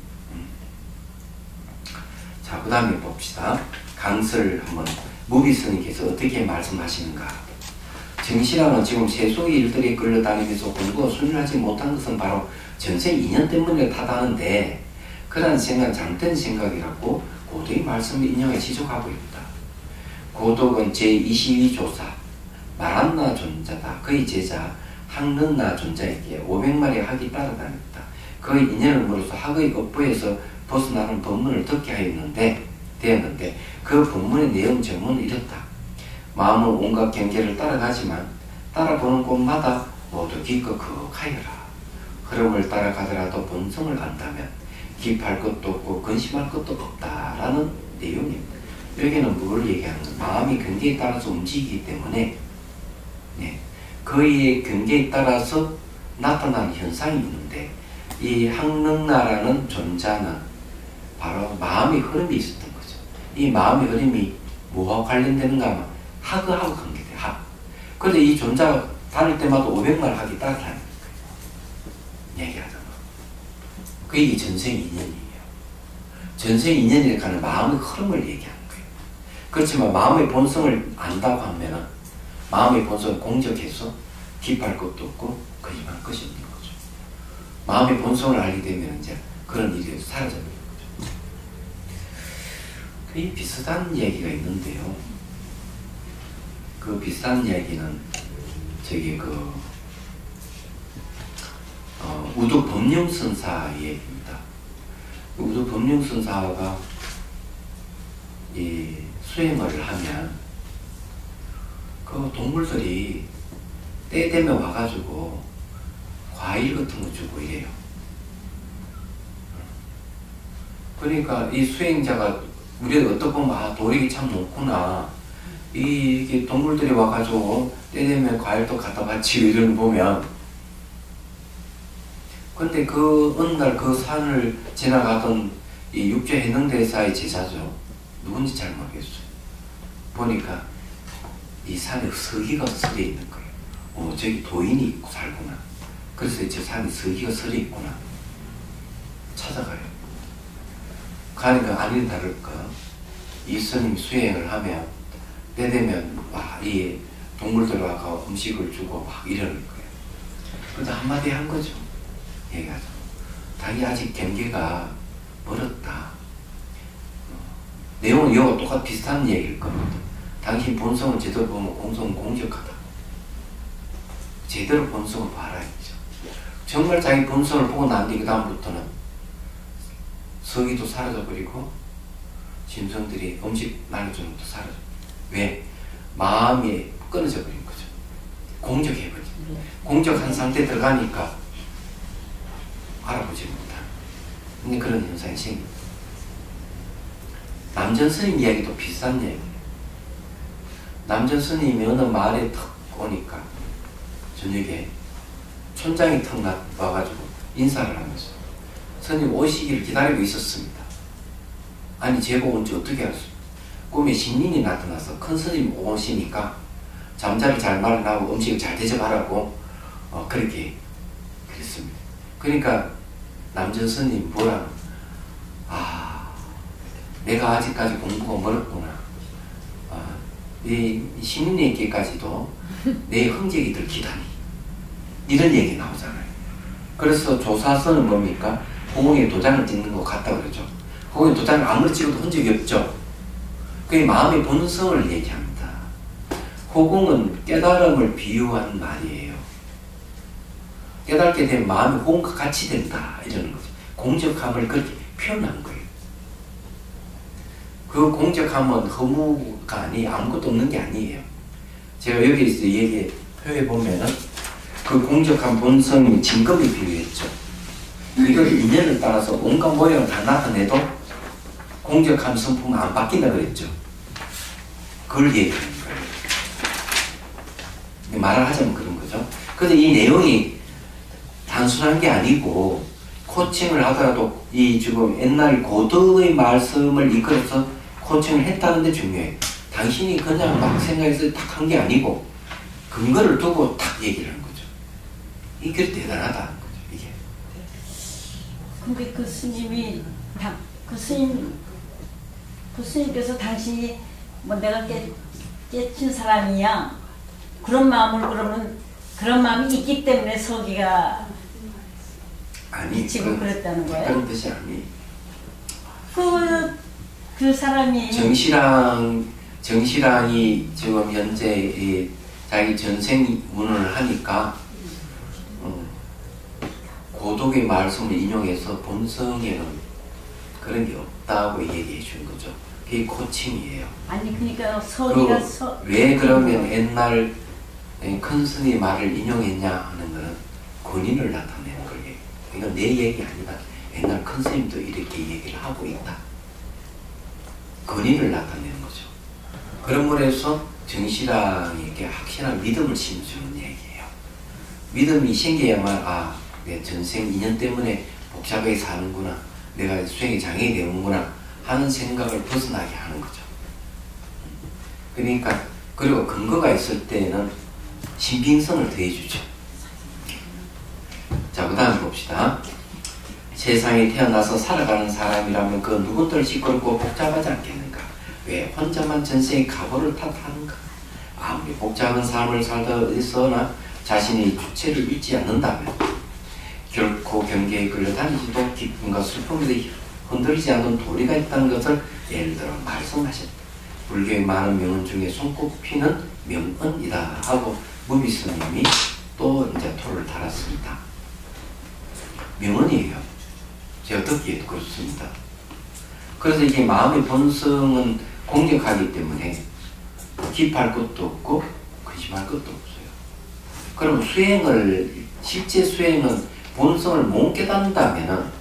A: 자, 그 다음에 봅시다. 강설 한번 무비스님께서 어떻게 말씀하시는가. 정신하는 지금 세속의 일들에 끌려다니면서 공부가 순수하지 못한 것은 바로 전세 인연 때문에 타다는데 그러한 생각은 잘못된 생각이라고 고독의 말씀을 인용해 지적하고 있다. 고독은 제22조사 마란나 존자다. 그의 제자 항른나 존자에게 500마리 학이 따라다녔다. 그의 인연을 물어서 학의 업보에서 벗어나는 법문을 듣게 되었는데 그 법문의 내용 전문은 이렇다. 마음은 온갖 경계를 따라가지만 따라보는 곳마다 모두 기껏 거하여라. 흐름을 따라가더라도 본성을 안다면 기입할 것도 없고 근심할 것도 없다라는 내용입니다. 여기는 뭘 얘기하는 거예요? 마음이 경계에 따라서 움직이기 때문에 그의 경계에 따라서 나타나는 현상이 있는데 이 항릉나라는 존재는 바로 마음의 흐름이 있었던 거죠. 이 마음의 흐름이 뭐와 관련되는가 하면 학하고 관계돼요. 학. 그런데 이 존재가 다닐 때마다 500만 학이 따라다니는 거예요. 얘기하자면. 그게 전생 인연이에요. 전생 인연이라고 하는 마음의 흐름을 얘기하는 거예요. 그렇지만 마음의 본성을 안다고 하면은 마음의 본성을 공적해서 기입할 것도 없고 거짓말 것이 없는 거죠. 마음의 본성을 알게 되면 이제 그런 일이 사라져버리는 거죠. 거의 비슷한 얘기가 있는데요. 그 비슷한 이야기는 저기 우두 법륜선사 얘기입니다. 우두 법륜선사가 이 수행을 하면 그 동물들이 때 되면 와가지고 과일 같은 거 주고 이래요. 그러니까 이 수행자가 우리가 어떻게 보면 도력이 참 높구나. 이게 동물들이 와가지고 때 되면 과일도 갖다 바치고 이런 거 보면 근데 그 어느 날 그 산을 지나가던 이 육조 해능대사의 제자죠. 누군지 잘 모르겠어요. 보니까 이 산에 서기가 서려 있는 거예요. 저기 도인이 있고 살구나. 그래서 저 산에 서기가 설이 있구나. 찾아가요. 가니까 아닌 다를까 이 스님이 수행을 하면 때 되면 이 동물들 와서 음식을 주고 막 이러는 거예요. 그래서 한마디 한 거죠. 얘기하죠. 당연히 아직 경계가 멀었다. 내용은 이거와 똑같 비슷한 얘기일 겁니다. 당신 본성을 제대로 보면 공성은 공적하다. 제대로 본성을 봐라했죠. 정말 자기 본성을 보고 난 뒤 그 다음부터는 서기도 사라져버리고 짐승들이 음식 나눠주는 것도 사라져. 왜? 마음이 끊어져 버린 거죠. 공적해버리죠. 공적한 상태에 들어가니까 알아보지 못하는. 근데 그런 현상이 생깁니다. 남전 스님 이야기도 비슷한 얘기예요. 남전 스님이 어느 마을에 턱 오니까 저녁에 촌장이 턱 와가지고 인사를 하면서 스님 오시기를 기다리고 있었습니다. 아니 제가 온지 어떻게 알았어요? 꿈에 신인이 나타나서 큰 스님 오시니까 잠자리 잘 마련하고 음식을 잘 대접하라고 그렇게 그랬습니다. 그러니까 남전 스님 뭐라 내가 아직까지 공부가 멀었구나. 이 신인에게까지도 내 흔적이 들키다니. 이런 얘기 나오잖아요. 그래서 조사서는 뭡니까? 호공에 도장을 찍는 것 같다 그러죠. 호공에 도장을 아무리 찍어도 흔적이 없죠. 그게 마음의 본성을 얘기합니다. 호공은 깨달음을 비유한 말이에요. 깨닫게 되면 마음이 호공과 같이 된다 이러는 거죠. 공적함을 그렇게 표현한 거예요. 그 공적함은 허무가 아무것도 없는 게 아니에요. 제가 여기서 얘기 표해 보면은 그 공적한 본성이 진검에 비유했죠. 이걸 인연을 따라서 온갖 모양을 다 나타내도 공적한 성품은 안 바뀐다 그랬죠. 그걸 얘기하는 거예요. 말을 하자면 그런 거죠. 그래서 이 내용이 단순한 게 아니고 코칭을 하더라도 이 지금 옛날 고도의 말씀을 이끌어서 코칭을 했다는 데 중요해요. 당신이 그냥 막 생각해서 딱 한 게 아니고 근거를 두고 딱 얘기를 하는 거죠. 이게 대단하다는 거죠. 이게.
B: 근데 그 스님이 그 스님께서 당신이 뭐 내가 깨친 사람이야 그런 마음을 그러면 그런 마음이 있기 때문에 서기가
A: 아니
B: 지금 그랬다는 거예요?
A: 그런 뜻이 아니.
B: 그 사람이
A: 정실랑이 지금 현재 자기 전생문을 하니까 고독의 말씀을 인용해서 본성에는 그런 게 없다고 얘기해 준 거죠. 그게 코칭이에요.
B: 아니 그러니까 서기가
A: 왜 그러면 옛날 큰 스님 말을 인용했냐 하는 거는 권위를 나타내는 거예요. 이건 내 얘기 아니다. 옛날 큰 스님도 이렇게 얘기를 하고 있다. 권위를 나타내는 거죠. 그런 면에서 정실랑에게 확실한 믿음을 심어주는 얘기예요. 믿음이 생겨야만 내 전생 인연 때문에 복잡하게 사는구나. 내가 수행에 장애가 되는구나 하는 생각을 벗어나게 하는 거죠. 그러니까 그리고 근거가 있을 때는 신빙성을 더해주죠. 자, 그 다음 봅시다. 세상에 태어나서 살아가는 사람이라면 그 누군들 시끄럽고 복잡하지 않겠는가? 왜 혼자만 전생의 가보를 탓하는가? 아무리 복잡한 삶을 살다 있으나 자신의 주체를 잊지 않는다면 결코 경계에 끌려다니지도 기쁨과 슬픔에 흔들리지 않는 도리가 있다는 것을 예를 들어 말씀하셨다. 불교의 많은 명언 중에 손꼽히는 명언이다 하고 무비 스님이 또 이제 토를 달았습니다. 명언이에요. 제가 듣기에도 그렇습니다. 그래서 이게 마음의 본성은 공격하기 때문에 기뻐할 것도 없고 근심할 것도 없어요. 그럼 실제 수행은 본성을 못 깨닫는다면은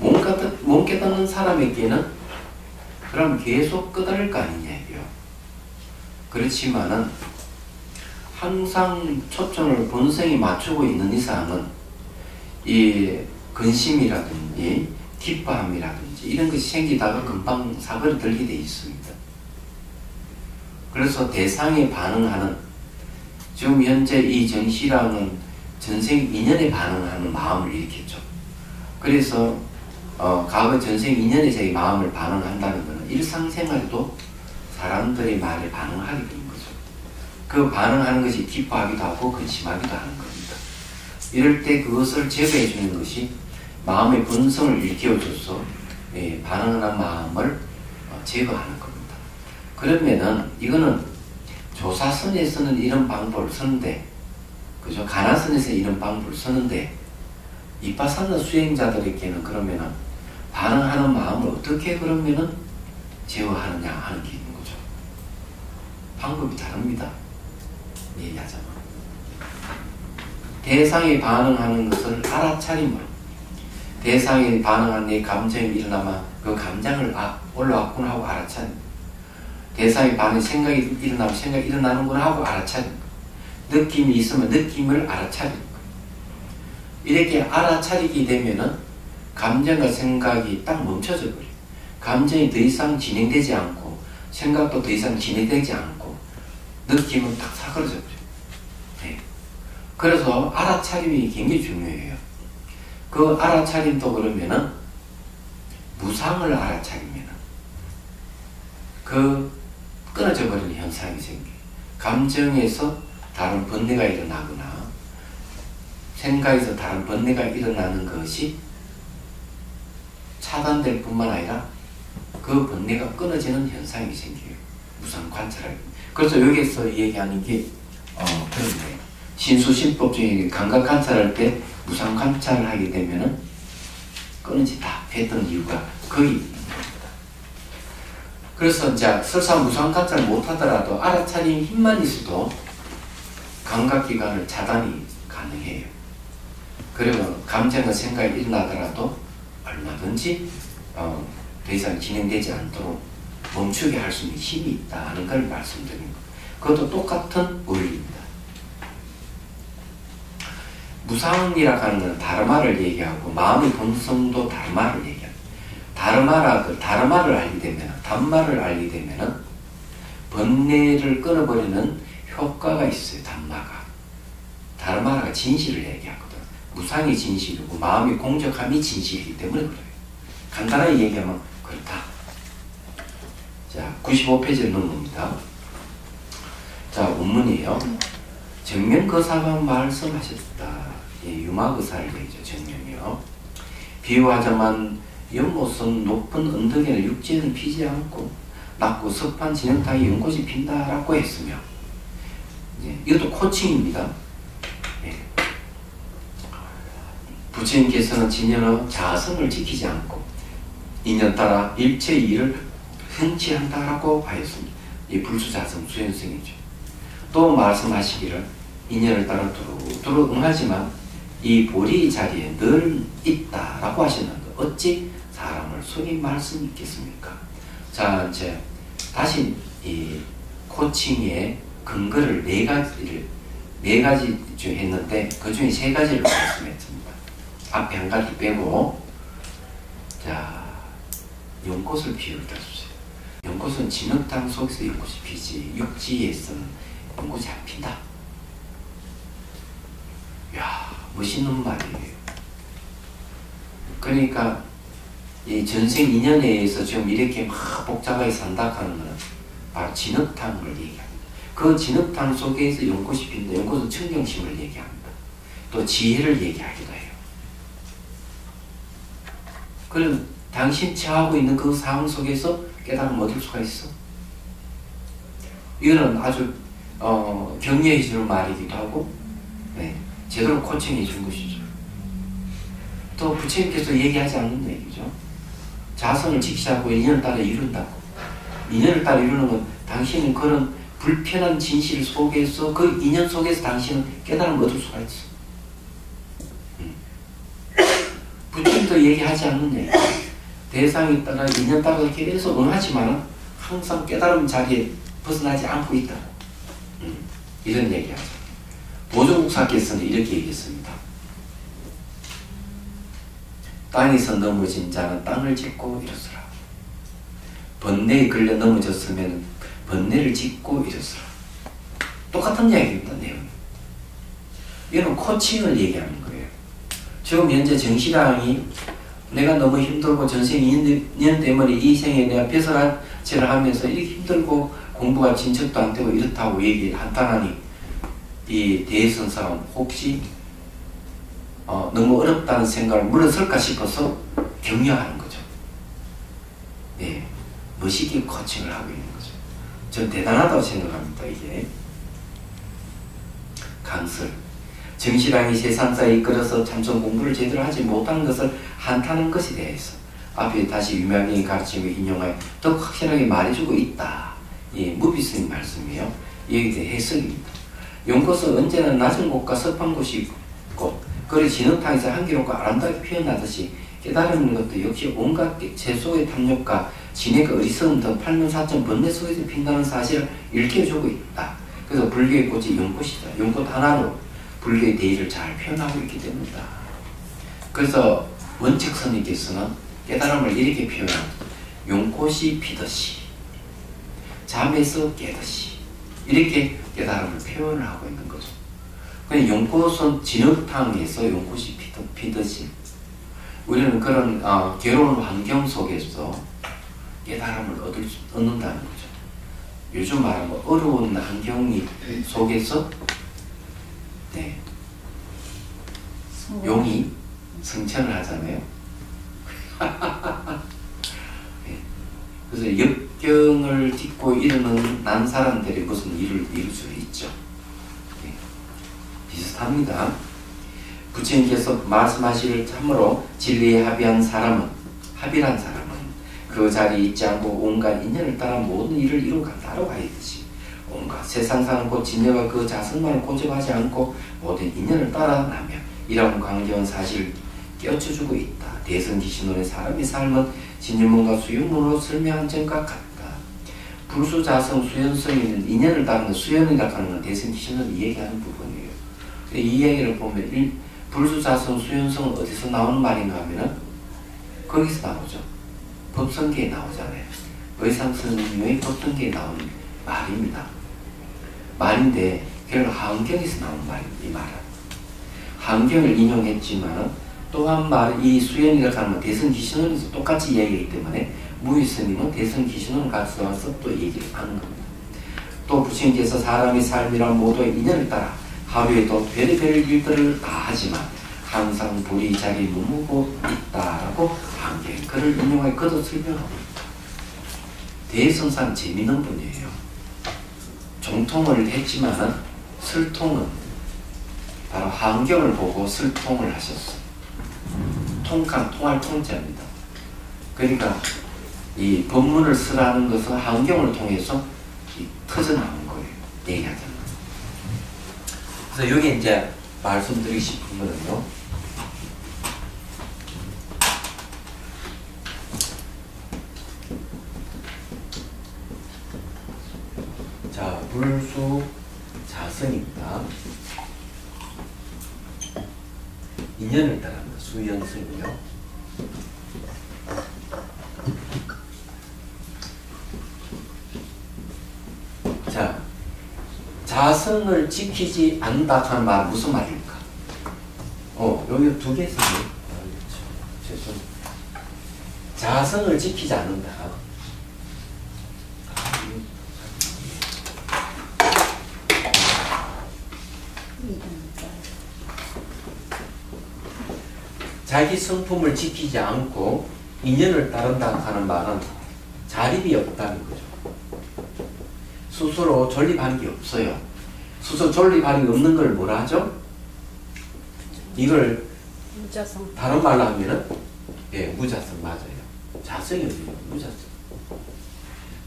A: 못 깨닫는 사람에게는 그럼 계속 끄달릴 거 아니냐고요. 그렇지만은 항상 초점을 본성에 맞추고 있는 이상은 이 근심이라든지 기뻐함이라든지 이런 것이 생기다가 금방 사거리 들게 돼 있습니다. 그래서 대상에 반응하는 지금 현재 이 정실랑은 전생 인연에 반응하는 마음을 일으켰죠. 그래서 과거 전생 인연에 자기 마음을 반응한다는 것은 일상생활에도 사람들의 말에 반응하게 되는 거죠. 그 반응하는 것이 기뻐하기도 하고 근심하기도 하는 겁니다. 이럴 때 그것을 제거해 주는 것이 마음의 본성을 일깨워줘서 반응하는 마음을 제거하는 겁니다. 그러면은 이거는 조사선에서는 이런 방법을 쓰는데, 그죠? 가나선에서 이런 방법을 쓰는데, 이파사나 수행자들에게는 그러면은 반응하는 마음을 어떻게 그러면은 제어하느냐 하는 게 있는 거죠. 방법이 다릅니다. 얘기하자면. 대상이 반응하는 것을 알아차림으로, 대상이 반응한 내 감정이 일어나면 그 감정을 올라왔구나 하고 알아차림. 대상이 반응 생각이 일어나면 생각이 일어나는구나 하고 알아차림. 느낌이 있으면 느낌을 알아차림. 이렇게 알아차리게 되면은 감정과 생각이 딱 멈춰져 버려요. 감정이 더 이상 진행되지 않고 생각도 더 이상 진행되지 않고 느낌은 딱 사그러져 버려요. 네. 그래서 알아차림이 굉장히 중요해요. 그 알아차림도 그러면은 무상을 알아차리면은 그 끊어져 버리는 현상이 생겨요. 감정에서 다른 번뇌가 일어나거나 생각에서 다른 번뇌가 일어나는 것이 차단될 뿐만 아니라 그 번뇌가 끊어지는 현상이 생겨요. 무상 관찰할. 그래서 여기서 얘기하는 게 그렇네요. 신수신법 중에 감각 관찰할 때 무상 관찰을 하게 되면은 끊어진다 했던 이유가 거기 있는 겁니다. 그래서 이제 설사 무상 관찰을 못하더라도 알아차림 힘만 있어도 감각기관을 차단이 가능해요. 그리고 감정과 생각이 일어나더라도 얼마든지 더 이상 진행되지 않도록 멈추게 할 수 있는 힘이 있다 하는 걸 말씀드린 것. 그것도 똑같은 원리입니다. 무상이라고 하는 것은 다르마를 얘기하고 마음의 본성도 다르마를 얘기합니다. 다르마를 알게 되면, 단마를 알게 되면은 번뇌를 끊어버리는 효과가 있어요. 단마가. 다르마가 진실을 얘기하거든. 무상이 진실이고 마음의 공적함이 진실이기 때문에 그래요. 간단하게 얘기하면 그렇다. 자, 95페이지를 넘깁니다. 자, 원문이에요. 정명거사가 말씀하셨다. 유마거사를 얘기죠. 정명이요. 비유하자면 연못은 높은 언덕에는 육지는 피지 않고 낮고 습한 진흙탕에 연꽃이 핀다라고 했으며, 이것도 코칭입니다. 부처님께서는 진연의 자성을 지키지 않고 인연 따라 일체 일을 행치한다라고 하였습니다. 이 불수자성 수행성이죠. 또 말씀하시기를 인연을 따라 두루두루 응하지만 이 보리 자리에 늘 있다라고 하셨는데 어찌 사람을 속인 말씀이 있겠습니까? 자, 이제 다시 이 코칭의 근거를 네 가지 중에 했는데 그 중에 세 가지를 말씀했습니다. 앞에 한 가지 빼고, 자, 연꽃을 비유를 들어주세요. 연꽃은 진흙탕 속에서 연꽃이 피지 육지에서는 연꽃이 안 핀다. 이야, 멋있는 말이에요. 그러니까 이 전생 인연에 의해서 지금 이렇게 막 복잡하게 산다 하는 것은 바로 진흙탕을 얘기합니다. 그 진흙탕 속에서 연꽃이 핀다. 연꽃은 청정심을 얘기합니다. 또 지혜를 얘기하기도 해요. 그럼 당신 처하고 있는 그 상황 속에서 깨달음을 얻을 수가 있어. 이거는 아주 격려해 주는 말이기도 하고, 제대로 코칭해 주는 것이죠. 또 부처님께서 얘기하지 않는 얘기죠. 자성을 지키자고 인연을 따라 이룬다고. 인연을 따라 이루는 건 당신은 그런 불편한 진실 속에서, 그 인연 속에서 당신은 깨달음을 얻을 수가 있어. 부처님도 얘기하지 않는 얘기. 대상에 따라 인연 따라 계속 응하지만 항상 깨달음 자리에 벗어나지 않고 있다. 이런 얘기하죠. 도조국사께서는 이렇게 얘기했습니다. 땅에서 넘어진 자는 땅을 짚고 일어서라. 번뇌에 걸려 넘어졌으면 번뇌를 짚고 일어서라. 똑같은 이야기입니다. 내용이. 이런 코칭을 얘기하는 거예요. 지금 현재 정신랑이 내가 너무 힘들고 전생 인연 때문에 이 생에 내가 벼슬아치를 하면서 이렇게 힘들고 공부가 진척도 안 되고 이렇다고 얘기를 한탄하니 이 대선사람 혹시 너무 어렵다는 생각을 물러설까 싶어서 격려하는 거죠. 네, 멋있게 코칭을 하고 있는 거죠. 전 대단하다고 생각합니다. 이게 강설 정신랑이 세상사에 이끌어서 참선 공부를 제대로 하지 못한 것을 한탄한 것에 대해서 앞에 다시 유명인이 가르치고 인용하여 더 확실하게 말해주고 있다. 예, 무비스님 말씀이에요. 여기에 대해 해석입니다. 연꽃은 언제나 낮은 곳과 습한 곳이 있고 그리 진흙탕에서 향기롭고 아름답게 피어나듯이 깨달은 것도 역시 온갖 세속의 탐욕과 진해가 어리석음 등 8면4천 번뇌 속에서 핀다는 사실을 일깨워주고 있다. 그래서 불교의 꽃이 연꽃이다. 연꽃 하나로 불교의 대의를 잘 표현하고 있기 때문이다. 그래서 원칙스님께서는 깨달음을 이렇게 표현합니다. 연꽃이 피듯이 잠에서 깨듯이 이렇게 깨달음을 표현을 하고 있는 거죠. 그냥 연꽃은 진흙탕에서 연꽃이 피듯이 우리는 그런 괴로운 환경 속에서 깨달음을 얻는다는 거죠. 요즘 말하면 어려운 환경 속에서 네, 용이 성천을 하잖아요. 네. 그래서 역경을 딛고 이루는 난 사람들이 무슨 일을 이룰 수 있죠. 네. 비슷합니다. 부처님께서 말씀하시길 참으로 진리에 합의한 사람은 합의란 사람은 그 자리에 있지 않고 온갖 인연을 따라 모든 일을 이루간다라고 하였듯이 온갖 세상 사는 곧 진여가 그 자성만을 고집하지 않고 모든 인연을 따라 나며 이런 광경한 사실을 깨우쳐주고 있다. 대성기신론의 사람의 삶은 진유문과 수유문으로 설명한 점과 같다. 불수자성 수연성이 있는 인연을 따르는 수연이라고 하는 건 대성기신론이 얘기하는 부분이에요. 이 얘기를 보면 불수자성 수연성은 어디서 나오는 말인가 하면은 거기서 나오죠. 법성계에 나오잖아요. 의상스님의 법성계에 나오는 말입니다. 말인데 결국 하은경에서 나온 말입니다. 이 말은 하은경을 인용했지만 또한 말 이 수연이라고 하는 대성기신론에서 똑같이 얘기하기 때문에 무위스님은 대성기신론을 가져와서 또 얘기를 하는 겁니다. 또 부처님께서 사람의 삶이란 모두의 인연을 따라 하루에도 별의별 일들을 다 하지만 항상 불이 자기 머무고 있다라고 한경 그를 인용하여 그도 설명하고 있다. 대선상 재미있는 분이에요. 정통을 했지만 설통은 바로 한경을 보고 설통을 하셨어요. 통할 통자입니다. 그러니까 이 법문을 쓰라는 것은 한경을 통해서 터져나온 거예요. 얘기하자면. 그래서 여기 이제 말씀드리고 싶은 거는요. 자, 불수 자성입니다. 인연을 따릅니다. 수연성이요. 자, 자성을 지키지 않는다 하는 말은 무슨 말입니까? 여기 두 개 있어요. 자성을 지키지 않는다. 자기 성품을 지키지 않고 인연을 따른다 하는 말은 자립이 없다는 거죠. 스스로 존립하는 게 없어요. 스스로 존립하는 게 없는 걸 뭐라 하죠? 이걸
B: 무자성.
A: 다른 말로 하면은 무자성 맞아요. 자성이 어디요? 무자성.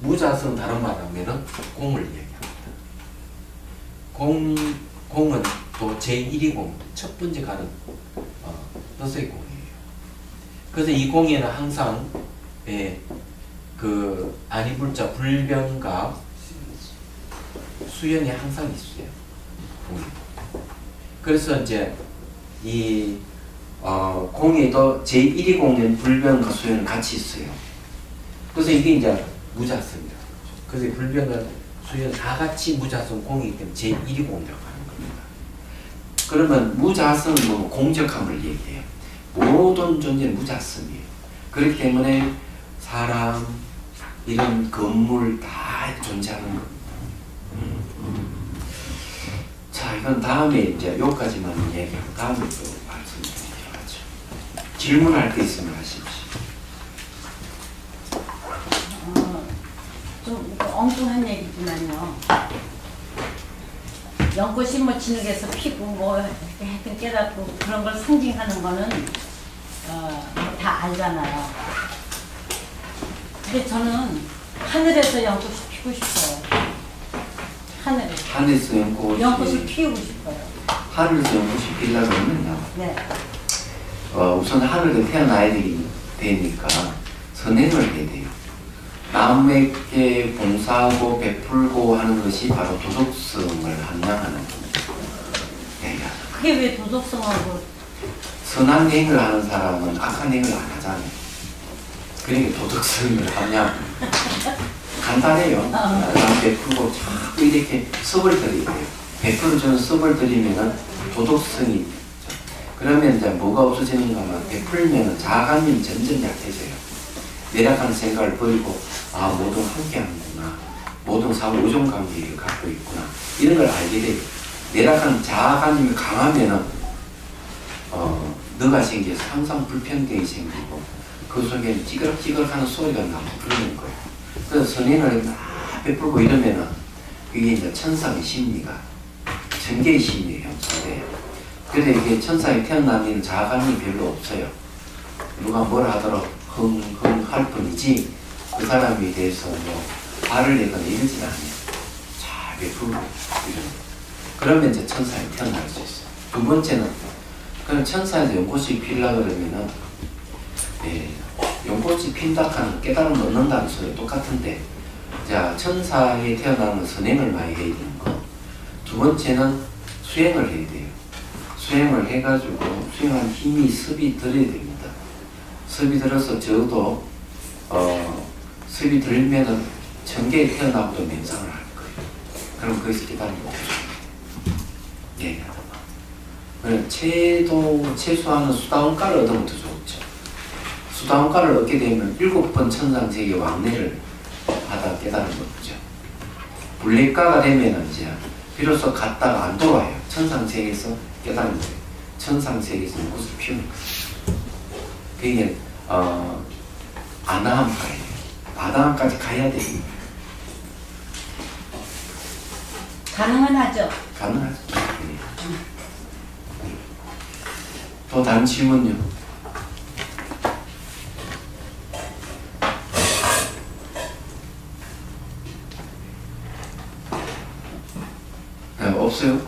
A: 무자성 다른 말로 하면은 공을 얘기합니다. 공은 또 제1위 공, 첫 번째 가는 너스의 공이에요. 그래서 이 공에는 항상 그 아니불자 불변과 수연이 항상 있어요. 그래서 이제 이 공에도 제1위 공인 불변과 수연은 같이 있어요. 그래서 이게 이제 무자성이라고 그러죠. 그래서 불변과 수연 다 같이 무자성 공이기 때문에 제1위 공이라고 하는 겁니다. 그러면 무자성은 뭐 공적함을 얘기해요. 모든 존재는 무자성이에요. 그렇기 때문에 사람, 이런 건물 다 존재하는 겁니다. 자, 이건 다음에 이제 여기까지만 얘기하고 다음에 또 말씀드리도록 하죠. 질문할 게 있으면 하십시오.
B: 좀 엉뚱한 얘기지만요. 연꽃이 뭐 진흙에서 피고 뭐 하여튼 깨닫고 그런 걸 상징하는 거는 다 알잖아요. 근데 저는 하늘에서 연꽃이 피고 싶어요.
A: 하늘에서
B: 연꽃을 피우고 싶어요.
A: 하늘에서 연꽃이 피려고 그러면요.
B: 네.
A: 우선 하늘에 태어나야 되니까 선행을 해야 돼요. 남에게 봉사하고 베풀고 하는 것이 바로 도덕성을 함양하는 겁니다.
B: 그게 왜 도덕성하고?
A: 선한 행을 하는 사람은 악한 행을 안 하잖아요. 그러니까 도덕성을 함양합니다. 간단해요. 남 베풀고 자꾸 이렇게 섭을 들여야 돼요. 베풀어주는 섭을 들이면은 도덕성이 있죠. 그러면 이제 뭐가 없어지는가 하면 베풀면은 자아감이 점점 약해져요. 내락하는 생각을 버리고 아 모두 함께 하는구나. 모든 사고 우정관계를 갖고 있구나. 이런 걸 알게 돼요. 내락하는 자아감이 강하면은 너가 생겨서 항상 불평등이 생기고 그 속에 찌그럭찌그럭하는 소리가 나고 그러는 거예요. 그래서 선행을 막 베풀고 이러면은 이게 이제 천상의 심리가 천계의 심리에 형성돼요. 그래서 이게 천상에 태어나면 자아감이 별로 없어요. 누가 뭘 하더라도 흥흥 할 뿐이지 그 사람에 대해서 뭐 화를 내거나 이러진 않아요. 잘 베풀고 이런. 그러면 이제 천상에 태어날 수 있어요. 두 번째는 그럼 천상에서 연꽃이 피려고 그러면은 연꽃이 핀다 하는 깨달음을 얻는다는 소리 똑같은데 자 천사에 태어나는 선행을 많이 해야 되는 거. 두 번째는 수행을 해야 돼요. 수행을 해가지고 수행한 힘이 습이 들어야 됩니다. 습이 들어서 적어도 습이 들면은 천계에 태어나고도 맹상을 할 거예요. 그럼 거기서 깨달음을 얻어요. 얘기하다 보면 최소한은 수다원가를 얻으면 더 좋죠. 수다원가를 얻게 되면 7번 천상세계 왕래를 하다 깨달음을 얻죠. 불례가가 되면은 이제 비로소 갔다가 안 돌아와요. 천상세계에서 깨달은 거예요. 천상세계에서 연꽃을 피우는 거예요. 그게 아나함 가야 돼요. 아나함까지 가야 돼요.
B: 가능은 하죠.
A: 가능하죠. 또 다른 질문요. 네, 없어요?